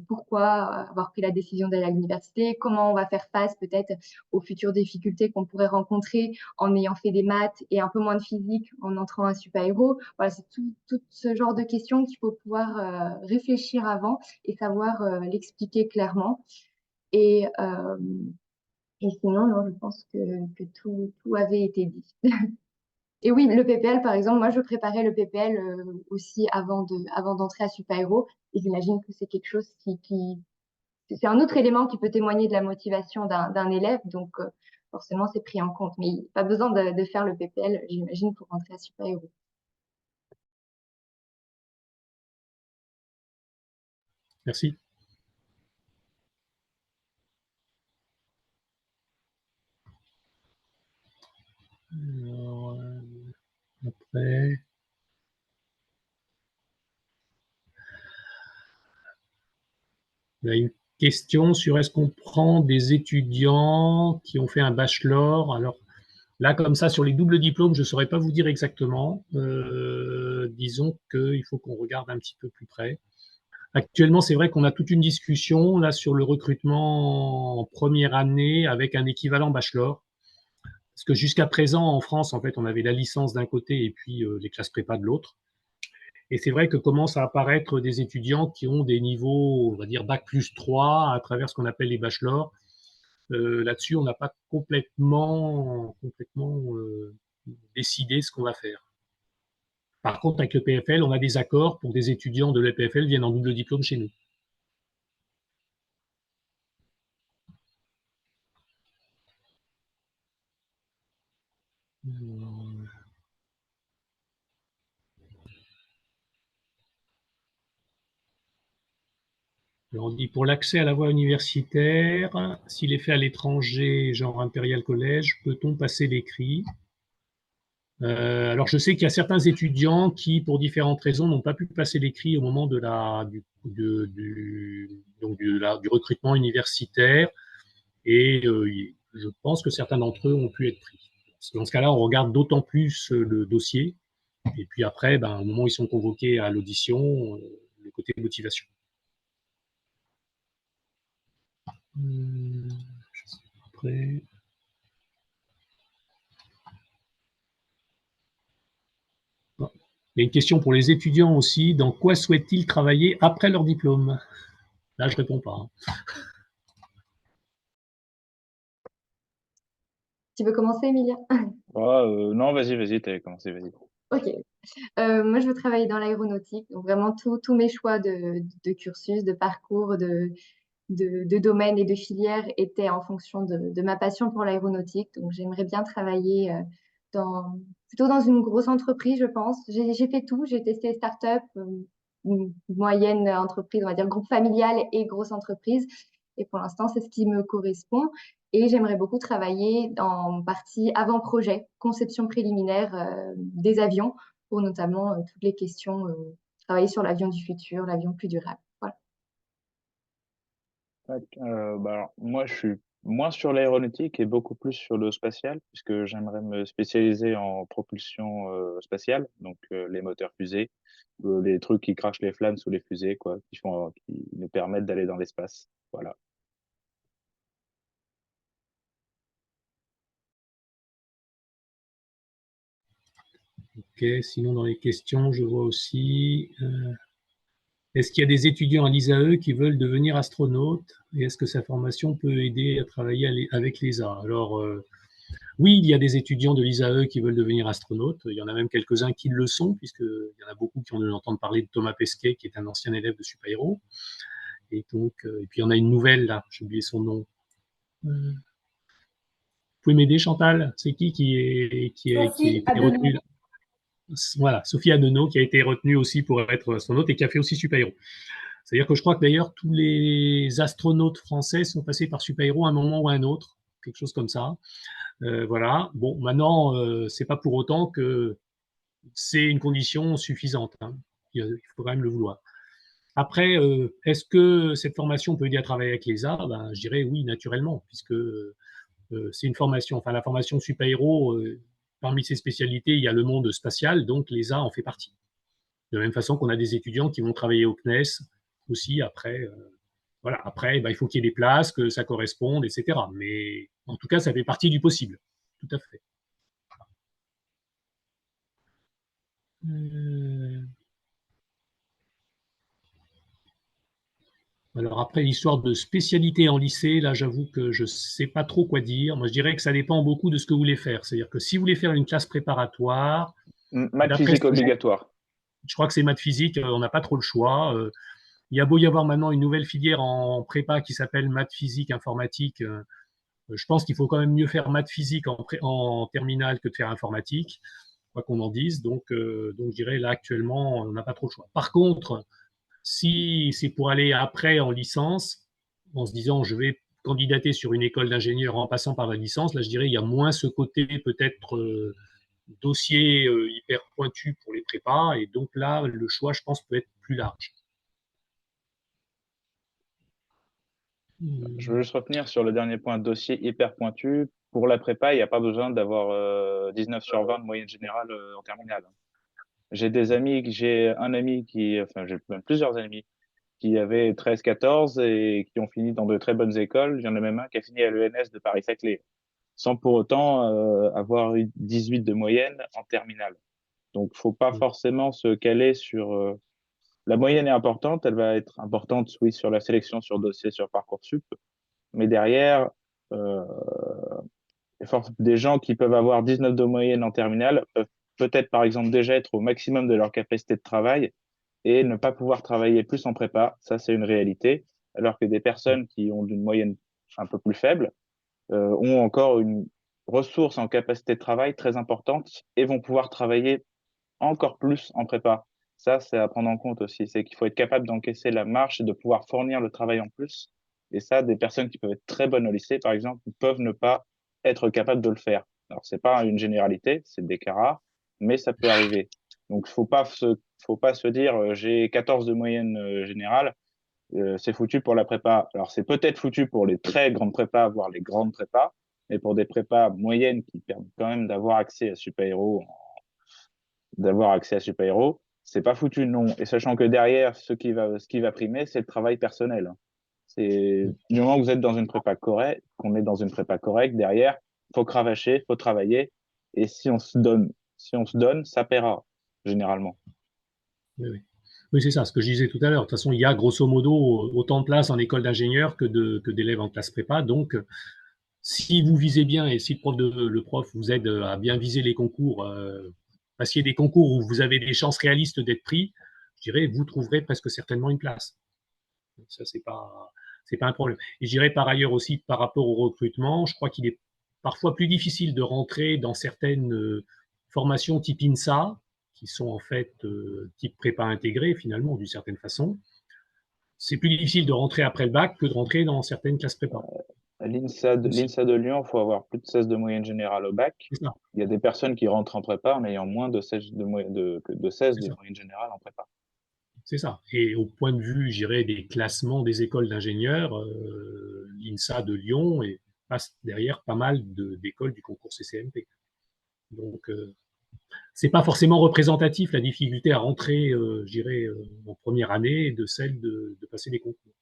Speaker 4: pourquoi avoir pris la décision d'aller à l'université, comment on va faire face peut-être aux futures difficultés qu'on pourrait rencontrer en ayant fait des maths et un peu moins de physique en entrant à Supaéro. Voilà, c'est tout ce genre de questions qu'il faut pouvoir réfléchir avant et savoir l'expliquer clairement. Et, euh, et sinon, non, je pense que tout avait été dit. Et oui, le PPL, par exemple, moi, je préparais le PPL aussi avant d'entrer à Supaéro. Et j'imagine que c'est quelque chose c'est un autre élément qui peut témoigner de la motivation d'un élève. Donc, forcément, c'est pris en compte. Mais pas besoin de faire le PPL, j'imagine, pour rentrer à Supaéro.
Speaker 2: Merci. Alors, après. Il y a une question sur est-ce qu'on prend des étudiants qui ont fait un bachelor. Alors là, comme ça, sur les doubles diplômes, je ne saurais pas vous dire exactement. Disons qu'il faut qu'on regarde un petit peu plus près. Actuellement, c'est vrai qu'on a toute une discussion là sur le recrutement en première année avec un équivalent bachelor. Parce que jusqu'à présent, en France, en fait, on avait la licence d'un côté et puis les classes prépa de l'autre. Et c'est vrai que commencent à apparaître des étudiants qui ont des niveaux, on va dire, bac plus 3 à travers ce qu'on appelle les bachelors. Là-dessus, on n'a pas complètement décidé ce qu'on va faire. Par contre, avec le PFL, on a des accords pour que des étudiants de l'EPFL viennent en double diplôme chez nous. Alors, on dit pour l'accès à la voie universitaire, s'il est fait à l'étranger, genre Impérial Collège, peut-on passer l'écrit? Alors, je sais qu'il y a certains étudiants qui, pour différentes raisons, n'ont pas pu passer l'écrit au moment du recrutement universitaire. Et je pense que certains d'entre eux ont pu être pris. Dans ce cas-là, on regarde d'autant plus le dossier. Et puis après, au moment où ils sont convoqués à l'audition, le côté motivation. Après. Il y a une question pour les étudiants aussi. Dans quoi souhaitent-ils travailler après leur diplôme? Là, je ne réponds pas.
Speaker 4: Tu veux commencer, Emilia?
Speaker 3: Non, vas-y, t'avais commencé, vas-y.
Speaker 4: Ok. Moi, je veux travailler dans l'aéronautique. Donc, vraiment, tous mes choix de cursus, de parcours, de domaine et de filière étaient en fonction de ma passion pour l'aéronautique. Donc, j'aimerais bien travailler plutôt dans une grosse entreprise, je pense. J'ai fait tout. J'ai testé start-up, une moyenne entreprise, on va dire groupe familial et grosse entreprise. Et pour l'instant, c'est ce qui me correspond. Et j'aimerais beaucoup travailler en partie avant-projet, conception préliminaire des avions, pour notamment toutes les questions, travailler sur l'avion du futur, l'avion plus durable. Voilà.
Speaker 3: Tac, bah, alors, moi, je suis moins sur l'aéronautique et beaucoup plus sur le spatial, puisque j'aimerais me spécialiser en propulsion, spatiale, donc les moteurs fusées, les trucs qui crachent les flammes sous les fusées, quoi, qui nous permettent d'aller dans l'espace. Voilà.
Speaker 2: Ok, sinon dans les questions, je vois aussi, est-ce qu'il y a des étudiants à l'ISAE qui veulent devenir astronautes et est-ce que sa formation peut aider à travailler avec l'ESA? Alors, oui, il y a des étudiants de l'ISAE qui veulent devenir astronautes. Il y en a même quelques-uns qui le sont, puisqu'il y en a beaucoup qui ont dû entendre parler de Thomas Pesquet, qui est un ancien élève de Supaéro. Et donc, et puis il y en a une nouvelle là, j'ai oublié son nom. Vous pouvez m'aider, Chantal? C'est qui a
Speaker 4: Sophie
Speaker 2: été
Speaker 4: Adenou.
Speaker 2: retenue? Voilà, Sophie Adenau, qui a été retenue aussi pour être astronaute et qui a fait aussi Supaéro. C'est-à-dire que je crois que d'ailleurs tous les astronautes français sont passés par Supaéro à un moment ou à un autre, quelque chose comme ça. Voilà. Bon, maintenant, c'est pas pour autant que c'est une condition suffisante, hein. Il faut quand même le vouloir. Après, est-ce que cette formation peut aider à travailler avec l'ESA? Ben, je dirais oui, naturellement, puisque c'est une formation, enfin la formation Supaéro, parmi ses spécialités, il y a le monde spatial, donc l'ESA en fait partie. De la même façon qu'on a des étudiants qui vont travailler au CNES aussi après. Voilà, après, ben, il faut qu'il y ait des places, que ça corresponde, etc. Mais en tout cas, ça fait partie du possible. Tout à fait. Euh, Alors après, l'histoire de spécialité en lycée, là, j'avoue que je ne sais pas trop quoi dire. Moi, je dirais que ça dépend beaucoup de ce que vous voulez faire. C'est-à-dire que si vous voulez faire une classe préparatoire,
Speaker 3: Maths
Speaker 2: d'après ce
Speaker 3: physique
Speaker 2: que
Speaker 3: obligatoire.
Speaker 2: je crois que c'est maths physique, on n'a pas trop le choix. Il y a beau y avoir maintenant une nouvelle filière en prépa qui s'appelle maths physique informatique. Je pense qu'il faut quand même mieux faire maths physique en terminale que de faire informatique, quoi qu'on en dise. Donc je dirais là, actuellement, on n'a pas trop le choix. Par contre, si c'est pour aller après en licence, en se disant je vais candidater sur une école d'ingénieur en passant par la licence, là je dirais il y a moins ce côté peut-être dossier hyper pointu pour les prépas, et donc là le choix je pense peut être plus large.
Speaker 3: Je veux juste revenir sur le dernier point, dossier hyper pointu. Pour la prépa, il n'y a pas besoin d'avoir 19 sur 20 de moyenne générale en terminale. J'ai un ami enfin j'ai même plusieurs amis qui avaient 13-14 et qui ont fini dans de très bonnes écoles. Il y en a même un qui a fini à l'ENS de Paris-Saclay, sans pour autant avoir eu 18 de moyenne en terminale. Donc, faut pas forcément se caler sur. La moyenne est importante, elle va être importante, oui, sur la sélection, sur dossier, sur Parcoursup, mais derrière, euh, des gens qui peuvent avoir 19 de moyenne en terminale peuvent peut-être, par exemple, déjà être au maximum de leur capacité de travail et ne pas pouvoir travailler plus en prépa. Ça, c'est une réalité. Alors que des personnes qui ont une moyenne un peu plus faible ont encore une ressource en capacité de travail très importante et vont pouvoir travailler encore plus en prépa. Ça, c'est à prendre en compte aussi. C'est qu'il faut être capable d'encaisser la marche et de pouvoir fournir le travail en plus. Et ça, des personnes qui peuvent être très bonnes au lycée, par exemple, peuvent ne pas être capables de le faire. Alors, c'est pas une généralité, c'est des cas rares, mais ça peut arriver. Donc, faut pas se dire, j'ai 14 de moyenne générale, c'est foutu pour la prépa. Alors, c'est peut-être foutu pour les très grandes prépas, voire les grandes prépas, mais pour des prépas moyennes qui permettent quand même d'avoir accès à Super Héros, c'est pas foutu, non. Et sachant que derrière, ce qui va primer, c'est le travail personnel. C'est du moment que vous êtes dans une prépa correcte, qu'on est dans une prépa correcte, derrière, faut cravacher, faut travailler. Et si on se donne, ça paiera, généralement.
Speaker 2: Oui, oui. Oui, c'est ça, ce que je disais tout à l'heure. De toute façon, il y a grosso modo autant de places en école d'ingénieur que d'élèves en classe prépa. Donc, si vous visez bien et si le prof vous aide à bien viser les concours, passiez des concours où vous avez des chances réalistes d'être pris, je dirais, vous trouverez presque certainement une place. Ça, c'est pas un problème. Et je dirais par ailleurs aussi, par rapport au recrutement, je crois qu'il est parfois plus difficile de rentrer dans certaines formations type INSA, qui sont en fait type prépa intégrée finalement d'une certaine façon. C'est plus difficile de rentrer après le bac que de rentrer dans certaines classes prépa.
Speaker 3: À l'INSA de Lyon, il faut avoir plus de 16 de moyenne générale au bac.
Speaker 2: C'est ça,
Speaker 3: Il y a des personnes qui rentrent en prépa en ayant moins de 16 de 16
Speaker 2: c'est
Speaker 3: de
Speaker 2: ça.
Speaker 3: moyenne générale en prépa.
Speaker 2: C'est ça. Et au point de vue, je dirais, des classements des écoles d'ingénieurs, l'INSA de Lyon passe derrière pas mal d'écoles du concours CCNP. Donc, c'est pas forcément représentatif la difficulté à rentrer, je dirais, en première année de celle de passer des concours.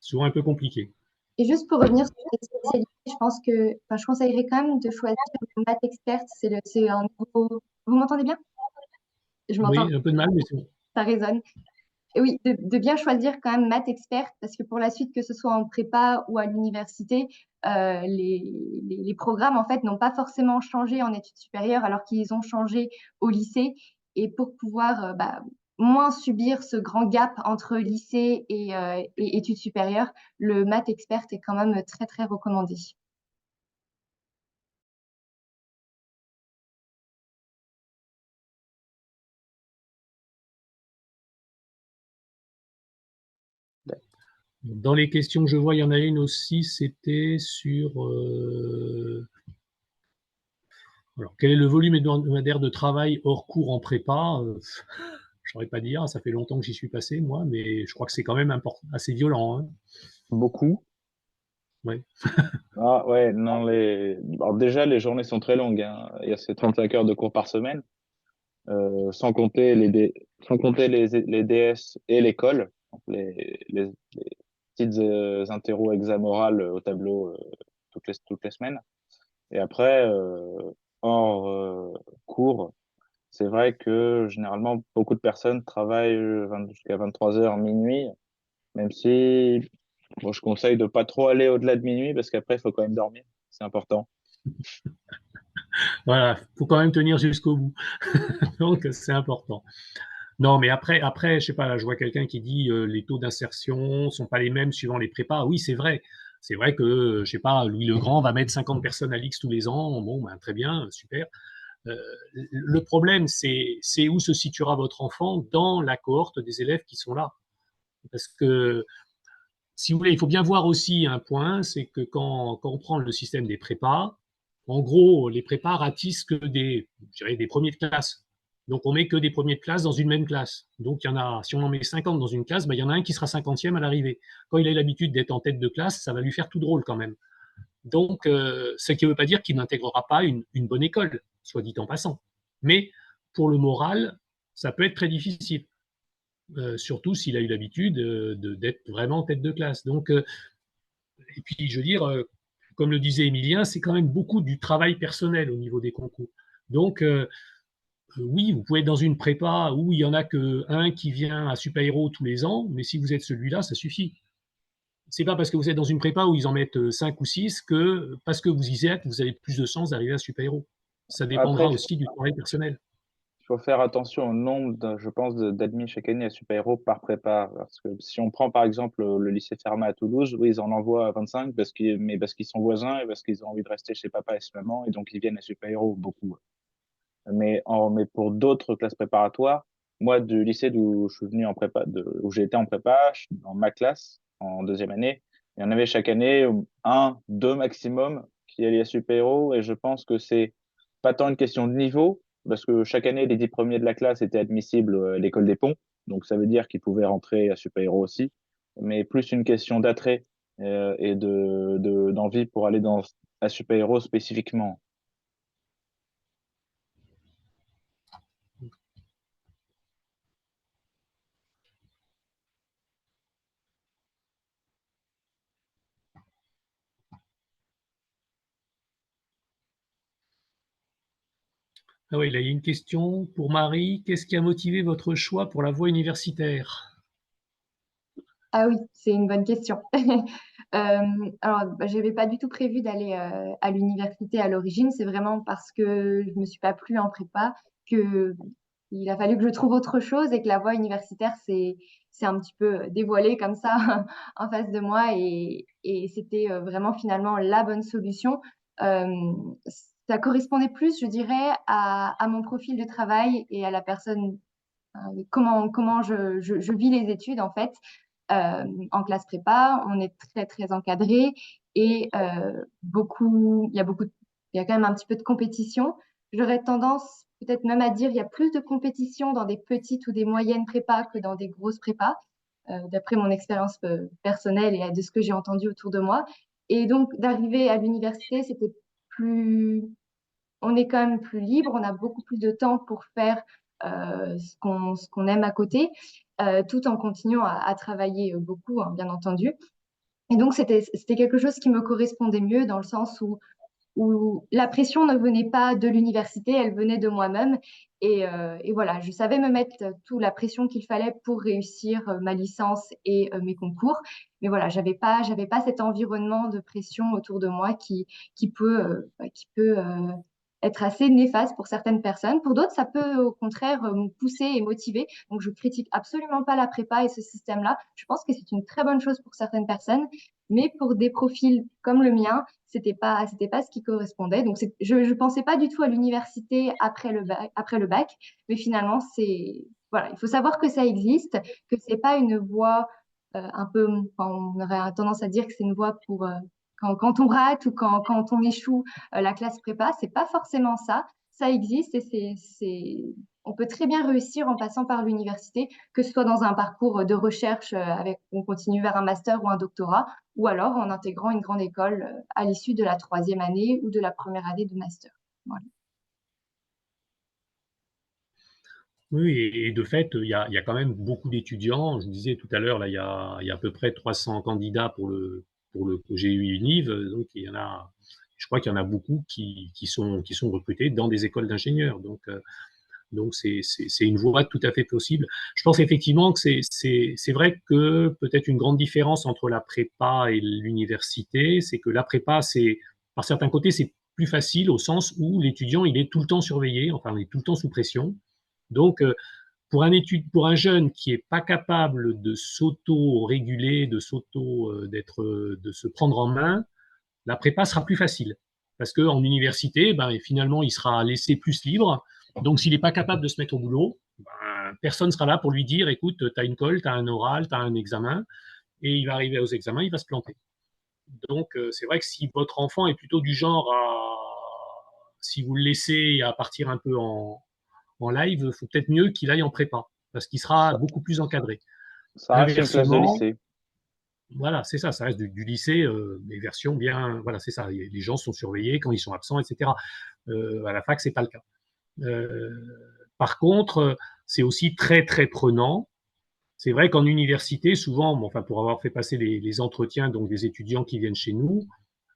Speaker 2: Souvent un peu compliqué.
Speaker 4: Et juste pour revenir sur les spécialités, je pense que, enfin, je conseillerais quand même de choisir le maths expert. C'est un nouveau. Vous m'entendez bien? Je m'entends,
Speaker 2: Oui, un peu de mal, mais c'est bon.
Speaker 4: ça résonne. Et oui, de bien choisir quand même maths expert, parce que pour la suite, que ce soit en prépa ou à l'université, les programmes en fait n'ont pas forcément changé en études supérieures alors qu'ils ont changé au lycée. Et pour pouvoir moins subir ce grand gap entre lycée et études supérieures, le maths expert est quand même très très recommandé.
Speaker 2: Dans les questions que je vois, il y en a une aussi, c'était sur alors, quel est le volume hebdomadaire de travail hors cours en prépa? Je ne saurais pas dire, ça fait longtemps que j'y suis passé, moi, mais je crois que c'est quand même assez violent. Hein.
Speaker 3: Beaucoup.
Speaker 2: Ouais.
Speaker 3: Ah ouais, non, alors déjà, les journées sont très longues, hein. Il y a ces 35 heures de cours par semaine, sans compter sans compter les DS et l'école, donc les petites interros examorales au tableau toutes les semaines. Et après, hors cours, c'est vrai que généralement, beaucoup de personnes travaillent jusqu'à 23 heures, minuit, même si bon, je conseille de pas trop aller au-delà de minuit parce qu'après, il faut quand même dormir. C'est important.
Speaker 2: Voilà, il faut quand même tenir jusqu'au bout. Donc, c'est important. Non, mais après, je sais pas, là, je vois quelqu'un qui dit les taux d'insertion sont pas les mêmes suivant les prépas. Oui, c'est vrai. C'est vrai que, je sais pas, Louis le Grand va mettre 50 personnes à l'X tous les ans. Bon, ben, très bien, super. Euh, le problème, c'est où se situera votre enfant dans la cohorte des élèves qui sont là. Parce que, si vous voulez, il faut bien voir aussi un point, c'est que quand on prend le système des prépas, en gros, les prépas ratissent que je dirais, des premiers de classe. Donc, on met que des premiers de classe dans une même classe. Donc, il y en a, si on en met 50 dans une classe, ben, il y en a un qui sera 50e à l'arrivée. Quand il a l'habitude d'être en tête de classe, ça va lui faire tout drôle quand même. Donc, ce qui ne veut pas dire qu'il n'intégrera pas une bonne école, soit dit en passant. Mais pour le moral, ça peut être très difficile, surtout s'il a eu l'habitude d'être vraiment en tête de classe. Donc, et puis, je veux dire, comme le disait Emilien, c'est quand même beaucoup du travail personnel au niveau des concours. Donc, oui, vous pouvez être dans une prépa où il n'y en a qu'un qui vient à Super Héros tous les ans, mais si vous êtes celui-là, ça suffit. C'est pas parce que vous êtes dans une prépa où ils en mettent 5 ou 6 que parce que vous y êtes, vous avez plus de chances d'arriver à Super Héros. Ça
Speaker 3: Après,
Speaker 2: dépendra aussi du travail personnel.
Speaker 3: il faut faire attention au nombre, je pense, d'admis chaque année à Super Héros par prépa. Parce que si on prend par exemple le lycée Fermat à Toulouse, oui, ils en envoient 25 mais parce qu'ils sont voisins et parce qu'ils ont envie de rester chez papa et chez maman et donc ils viennent à Super Héros beaucoup. Mais pour d'autres classes préparatoires, moi, du lycée d'où je suis venu en prépa, où j'ai été en prépa, dans ma classe, en deuxième année, il y en avait chaque année un, deux maximum qui allaient à Super Héros, et je pense que c'est pas tant une question de niveau, parce que chaque année, les 10 premiers de la classe étaient admissibles à l'école des ponts, donc ça veut dire qu'ils pouvaient rentrer à Super Héros aussi, mais plus une question d'attrait et d'envie pour aller à Super Héros spécifiquement.
Speaker 2: Ah oui, là, il y a une question pour Marie. Qu'est-ce qui a motivé votre choix pour la voie universitaire?
Speaker 4: Ah oui, c'est une bonne question. Alors, je n'avais pas du tout prévu d'aller à l'université à l'origine. C'est vraiment parce que je ne me suis pas plu en prépa que il a fallu que je trouve autre chose et que la voie universitaire c'est un petit peu dévoilé comme ça en face de moi et c'était vraiment finalement la bonne solution. Euh, Ça correspondait plus, je dirais, à mon profil de travail et à la personne, comment je vis les études en fait. En classe prépa, on est très très encadré et il y a quand même un petit peu de compétition. J'aurais tendance peut-être même à dire il y a plus de compétition dans des petites ou des moyennes prépas que dans des grosses prépas, d'après mon expérience personnelle et de ce que j'ai entendu autour de moi. Et donc d'arriver à l'université, c'était plus, on est quand même plus libre, on a beaucoup plus de temps pour faire ce qu'on aime à côté, tout en continuant à travailler beaucoup, hein, bien entendu. Et donc, c'était quelque chose qui me correspondait mieux dans le sens où la pression ne venait pas de l'université, elle venait de moi-même. Et voilà, je savais me mettre toute la pression qu'il fallait pour réussir ma licence et mes concours. Mais voilà, j'avais pas cet environnement de pression autour de moi qui peut être assez néfaste pour certaines personnes. Pour d'autres, ça peut au contraire me pousser et motiver. Donc, je critique absolument pas la prépa et ce système-là. Je pense que c'est une très bonne chose pour certaines personnes. Mais pour des profils comme le mien, c'était pas ce qui correspondait. Donc, je pensais pas du tout à l'université après le bac, mais finalement, voilà, il faut savoir que ça existe, que c'est pas une voie un peu, enfin, on aurait tendance à dire que c'est une voie pour quand on rate ou quand on échoue la classe prépa, c'est pas forcément ça. Ça existe et on peut très bien réussir en passant par l'université, que ce soit dans un parcours de recherche on continue vers un master ou un doctorat, ou alors en intégrant une grande école à l'issue de la troisième année ou de la première année de master. Voilà.
Speaker 2: Oui, et de fait, il y a quand même beaucoup d'étudiants. Je vous disais tout à l'heure, là, il y a à peu près 300 candidats pour le GU Univ. Donc, je crois qu'il y en a beaucoup qui sont recrutés dans des écoles d'ingénieurs. Donc c'est une voie tout à fait possible. Je pense effectivement que c'est vrai que peut-être une grande différence entre la prépa et l'université, c'est que la prépa, par certains côtés, c'est plus facile au sens où l'étudiant, il est tout le temps surveillé, enfin, il est tout le temps sous pression. Donc, pour un jeune qui est pas capable de s'auto-réguler, de se prendre en main, la prépa sera plus facile. Parce qu'en université, ben, finalement, il sera laissé plus libre. Donc, s'il n'est pas capable de se mettre au boulot, ben, personne ne sera là pour lui dire, écoute, tu as une colle, tu as un oral, tu as un examen, et il va arriver aux examens, il va se planter. Donc, c'est vrai que si votre enfant est plutôt du genre si vous le laissez à partir un peu en live, il faut peut-être mieux qu'il aille en prépa, parce qu'il sera
Speaker 3: Ça,
Speaker 2: beaucoup plus encadré.
Speaker 3: ça reste une classe de
Speaker 2: Inversement,
Speaker 3: lycée.
Speaker 2: voilà, c'est ça reste du lycée, des versions bien, voilà, c'est ça. Les gens sont surveillés quand ils sont absents, etc. À la fac, c'est pas le cas. Euh, Par contre, c'est aussi très très prenant. C'est vrai qu'en université, souvent, bon, enfin pour avoir fait passer les entretiens donc des étudiants qui viennent chez nous,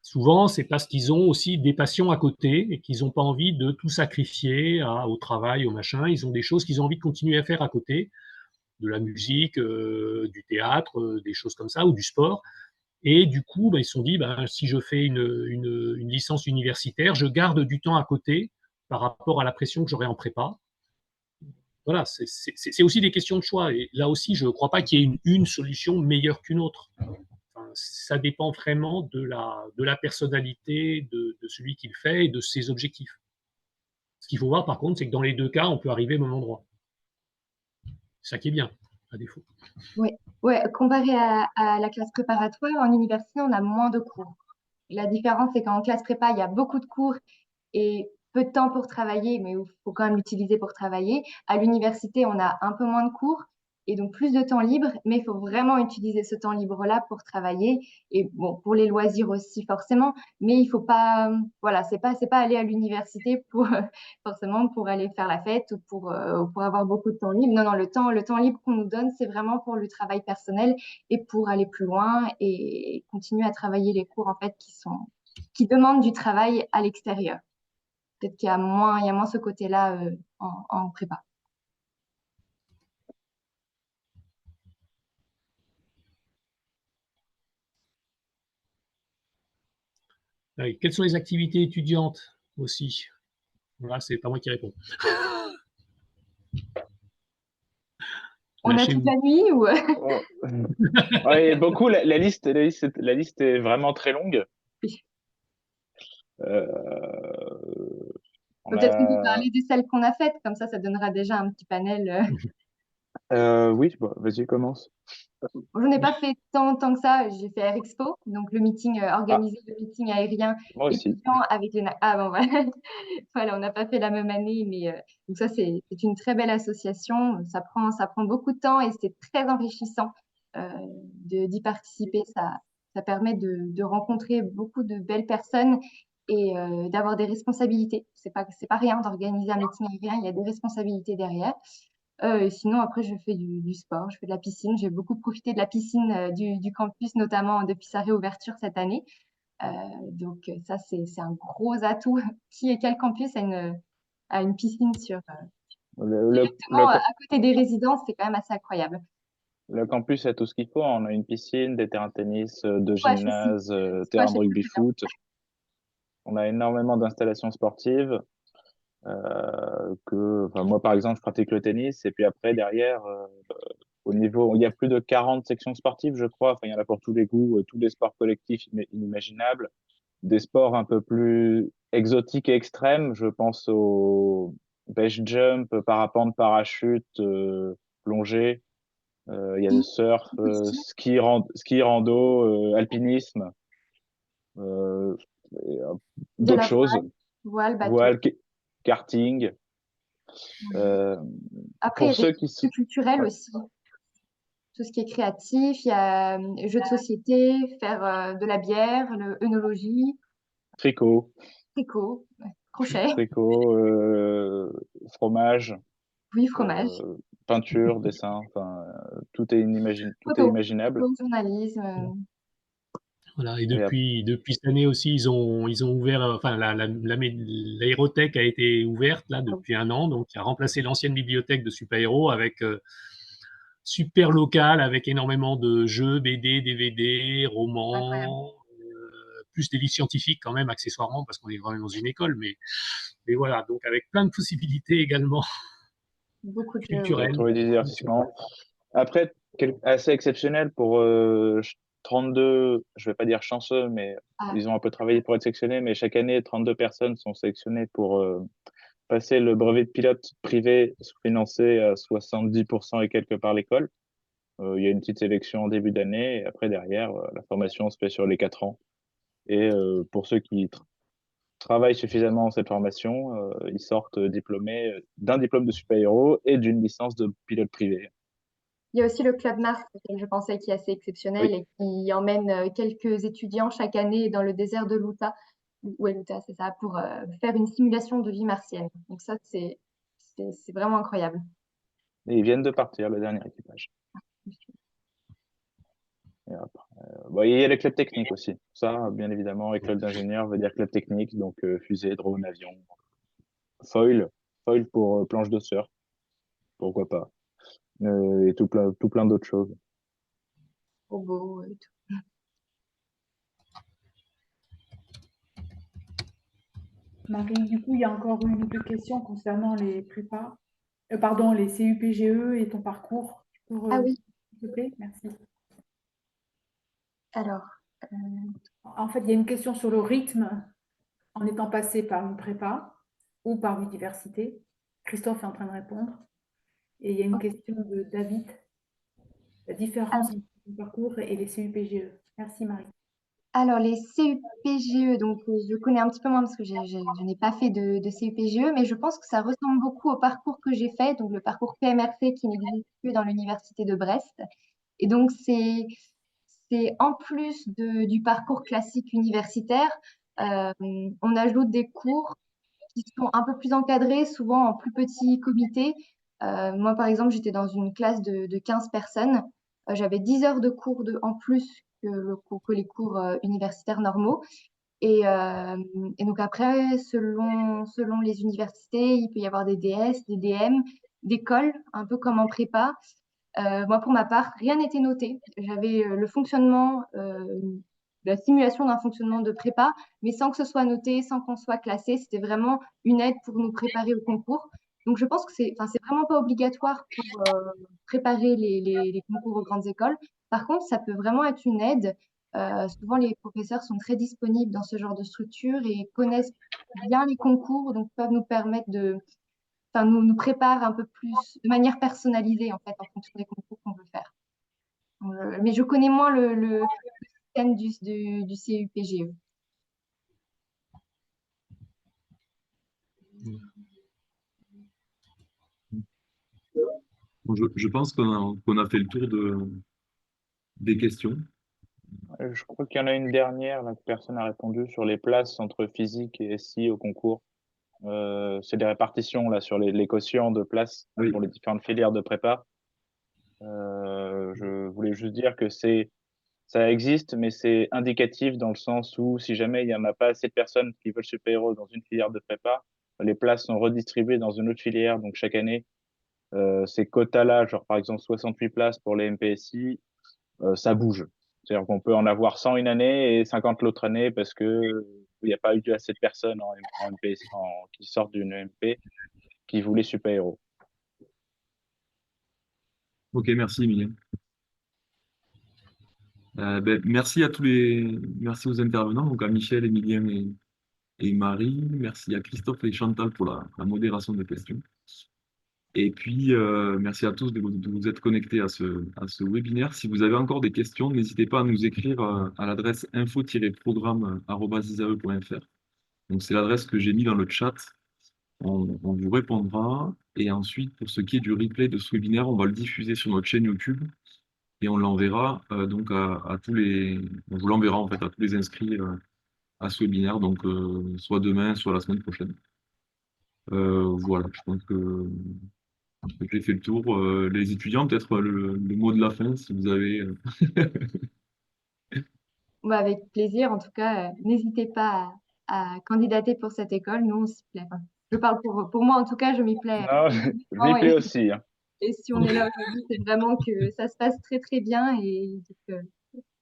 Speaker 2: souvent c'est parce qu'ils ont aussi des passions à côté et qu'ils n'ont pas envie de tout sacrifier au travail, au machin. Ils ont des choses qu'ils ont envie de continuer à faire à côté, de la musique, du théâtre, des choses comme ça, ou du sport. Et du coup, ben, ils se sont dit, ben, si je fais une licence universitaire, je garde du temps à côté par rapport à la pression que j'aurai en prépa. Voilà, c'est aussi des questions de choix. Et là aussi, je ne crois pas qu'il y ait une solution meilleure qu'une autre. Enfin, ça dépend vraiment de la personnalité de celui qui le fait et de ses objectifs. Ce qu'il faut voir, par contre, c'est que dans les deux cas, on peut arriver au même endroit. C'est ça qui est bien, à défaut.
Speaker 4: Oui, ouais, comparé à la classe préparatoire, en université, on a moins de cours. La différence, c'est qu'en classe prépa, il y a beaucoup de cours et peu de temps pour travailler, mais il faut quand même l'utiliser pour travailler. À l'université, on a un peu moins de cours et donc plus de temps libre, mais il faut vraiment utiliser ce temps libre-là pour travailler et bon, pour les loisirs aussi forcément, mais il faut pas, voilà, c'est pas aller à l'université pour forcément pour aller faire la fête ou pour avoir beaucoup de temps libre. Non, non, le temps libre qu'on nous donne, c'est vraiment pour le travail personnel et pour aller plus loin et continuer à travailler les cours en fait qui demandent du travail à l'extérieur. Peut-être il y a moins ce côté-là en prépa.
Speaker 2: Oui. Quelles sont les activités étudiantes aussi? Voilà, c'est pas moi qui réponds.
Speaker 4: On a toute la
Speaker 2: Lâchez-vous.
Speaker 4: nuit ou
Speaker 3: Oh. Ouais, beaucoup, la liste est vraiment très longue. Euh, on
Speaker 4: Peut-être qu'on peut
Speaker 3: a,
Speaker 4: parler de celles qu'on a faites, comme ça donnera déjà un petit panel.
Speaker 3: oui, bon, vas-y, commence.
Speaker 4: Je n'ai pas fait tant que ça. J'ai fait Air Expo, donc le meeting,
Speaker 3: Ah,
Speaker 4: organiser le meeting aérien
Speaker 3: moi aussi.
Speaker 4: étudiant avec les... Ah bon, voilà. Voilà, on n'a pas fait la même année, mais donc ça, c'est une très belle association. Ça prend beaucoup de temps et c'est très enrichissant d'y participer. Ça permet de rencontrer beaucoup de belles personnes et d'avoir des responsabilités. C'est pas rien d'organiser un meeting aérien, il y a des responsabilités derrière. Et sinon, après, je fais du sport, je fais de la piscine. J'ai beaucoup profité de la piscine du campus, notamment depuis sa réouverture cette année. Euh, donc, ça, c'est un gros atout. Quel campus a une piscine directement à côté des résidences? C'est quand même assez incroyable.
Speaker 3: Le campus a tout ce qu'il faut. On a une piscine, des terrains de tennis, deux
Speaker 4: Squash aussi.
Speaker 3: gymnases, terrain
Speaker 4: Squash
Speaker 3: de
Speaker 4: est très
Speaker 3: rugby
Speaker 4: bien.
Speaker 3: foot. On a énormément d'installations sportives. Enfin, moi, par exemple, je pratique le tennis. Et puis après, derrière, au niveau, il y a plus de 40 sections sportives, je crois. Enfin, il y en a pour tous les goûts, tous les sports collectifs inimaginables. Des sports un peu plus exotiques et extrêmes. Je pense au base jump, parapente, parachute, plongée. Il y a le
Speaker 4: Oui,
Speaker 3: surf,
Speaker 4: beaucoup de ski,
Speaker 3: ski rando, alpinisme, euh, et,
Speaker 4: de
Speaker 3: d'autres
Speaker 4: la
Speaker 3: choses,
Speaker 4: voile, bateau.
Speaker 3: voile, karting. Euh,
Speaker 4: Après, il y
Speaker 3: pour
Speaker 4: a des
Speaker 3: ceux qui
Speaker 4: trucs
Speaker 3: sont,
Speaker 4: culturels
Speaker 3: ouais,
Speaker 4: aussi. Tout ce qui est créatif, il y a jeux de société, faire de la bière, le œnologie,
Speaker 3: tricot,
Speaker 4: tricot, crochet,
Speaker 3: tricot, fromage,
Speaker 4: oui, fromage,
Speaker 3: euh, peinture, dessin, enfin, tout est
Speaker 4: photo,
Speaker 3: imaginable.
Speaker 4: photojournalisme.
Speaker 2: Voilà, et
Speaker 3: Et
Speaker 2: depuis cette année aussi, ils ont ouvert, enfin, l'aérothèque a été ouverte là depuis un an, donc qui a remplacé l'ancienne bibliothèque de Super-Héros avec super local, avec énormément de jeux, BD, DVD,
Speaker 4: Incroyable.
Speaker 2: romans, plus des livres scientifiques quand même, accessoirement, parce qu'on est vraiment dans une école, mais voilà, donc avec plein de possibilités également
Speaker 4: Beaucoup de jeux, oui.
Speaker 3: pour
Speaker 2: culturelles.
Speaker 3: trouver des divertissements. Après, assez exceptionnel pour 32, je vais pas dire chanceux, mais
Speaker 4: Ah,
Speaker 3: ils ont un peu travaillé pour être sélectionnés, mais chaque année, 32 personnes sont sélectionnées pour passer le brevet de pilote privé financé à 70% et quelques par l'école. Il y a une petite sélection en début d'année et après, derrière, la formation se fait sur les 4 ans. Et pour ceux qui travaillent suffisamment dans cette formation, ils sortent diplômés d'un diplôme de super-héros et d'une licence de pilote privé.
Speaker 4: il y a aussi le Club Mars, auquel je pensais, qui est assez exceptionnel
Speaker 3: Oui,
Speaker 4: et qui emmène quelques étudiants chaque année dans le désert de l'Utah, ou l'Utah, c'est ça, pour faire une simulation de vie martienne. Donc ça, c'est vraiment incroyable.
Speaker 3: et ils viennent de partir, le dernier équipage. Et après, bon, il y a les clubs techniques aussi. Ça, bien évidemment, école d'ingénieur veut dire club technique, donc fusée, drone, avion, foil, foil pour planche de surf, pourquoi pas, et tout plein d'autres choses.
Speaker 4: Robots et tout.
Speaker 5: Marie, du coup, il y a encore une ou deux questions concernant les prépas, pardon, les CUPGE et ton parcours. Tu peux
Speaker 4: Ah oui,
Speaker 5: s'il te plaît? Merci.
Speaker 4: alors,
Speaker 5: En fait, il y a une question sur le rythme en étant passé par une prépa ou par l'université. Christophe est en train de répondre. Et il y a une question de David, la différence entre ton parcours et les CUPGE. Merci Marie.
Speaker 4: alors, les CUPGE, donc je connais un petit peu moins parce que je n'ai pas fait de CUPGE, mais je pense que ça ressemble beaucoup au parcours que j'ai fait, donc le parcours PMRC qui n'existe plus dans l'université de Brest. Et donc, c'est en plus du parcours classique universitaire, euh, on ajoute des cours qui sont un peu plus encadrés, souvent en plus petits comités. Moi, par exemple, j'étais dans une classe de 15 personnes. J'avais 10 heures de cours en plus que les cours universitaires normaux. Et donc après, selon les universités, il peut y avoir des DS, des DM, des cols, un peu comme en prépa. Moi, pour ma part, rien n'était noté. J'avais le fonctionnement, la simulation d'un fonctionnement de prépa, mais sans que ce soit noté, sans qu'on soit classé. C'était vraiment une aide pour nous préparer au concours. Donc, je pense que enfin, c'est vraiment pas obligatoire pour préparer les concours aux grandes écoles. Par contre, ça peut vraiment être une aide souvent les professeurs sont très disponibles dans ce genre de structure et connaissent bien les concours, donc peuvent nous permettre nous préparent un peu plus de manière personnalisée en fait en fonction des concours qu'on veut faire. Mais je connais moins le système du CUPGE.
Speaker 1: Bon, je pense qu'on a fait le tour des questions.
Speaker 3: Je crois qu'il y en a une dernière là, que personne n'a répondu sur les places entre physique et SI au concours. C'est des répartitions là sur les quotients de places
Speaker 1: Oui.
Speaker 3: pour les différentes filières de prépa. Je voulais juste dire que ça existe, mais c'est indicatif dans le sens où si jamais il n'y en a pas assez de personnes qui veulent super-héros dans une filière de prépa, les places sont redistribuées dans une autre filière. Donc chaque année, ces quotas-là, genre par exemple 68 places pour les MPSI, ça bouge. C'est-à-dire qu'on peut en avoir 100 une année et 50 l'autre année parce que il n'y a pas eu assez de personnes en MPSI, qui sortent d'une MP qui voulaient super-héros.
Speaker 1: Ok, merci Emilien. Merci merci aux intervenants, donc à Michel, Emilien et Marie. Merci à Christophe et Chantal pour la modération des questions. Et puis, merci à tous de vous être connectés à ce webinaire. Si vous avez encore des questions, n'hésitez pas à nous écrire à l'adresse info-programme@isae.fr. Donc, c'est l'adresse que j'ai mis dans le chat. On vous répondra. Et ensuite, pour ce qui est du replay de ce webinaire, on va le diffuser sur notre chaîne YouTube et on l'enverra donc à tous les. On vous l'enverra en fait à tous les inscrits à ce webinaire, donc soit demain, soit la semaine prochaine. Voilà, je pense que j'ai fait le tour. Les étudiants, peut-être le mot de la fin, si vous avez.
Speaker 4: Bah, avec plaisir, en tout cas, n'hésitez pas à candidater pour cette école. Nous, on s'y plaît. Enfin, je parle pour moi, en tout cas, je m'y plais.
Speaker 3: Non, je m'y plais aussi. Hein.
Speaker 4: Et si on est là aujourd'hui, c'est vraiment que ça se passe très, très bien. Et donc,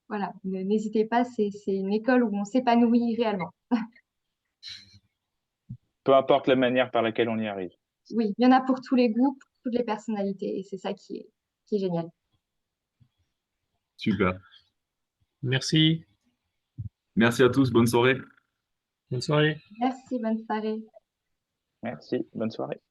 Speaker 4: voilà, n'hésitez pas, c'est une école où on s'épanouit réellement.
Speaker 3: Peu importe la manière par laquelle on y arrive.
Speaker 4: Oui, il y en a pour tous les goûts, pour toutes les personnalités. Et c'est ça qui est génial.
Speaker 1: Super.
Speaker 2: Merci.
Speaker 1: Merci à tous. Bonne soirée.
Speaker 2: Bonne soirée.
Speaker 4: Merci, bonne soirée.
Speaker 3: Merci, bonne soirée.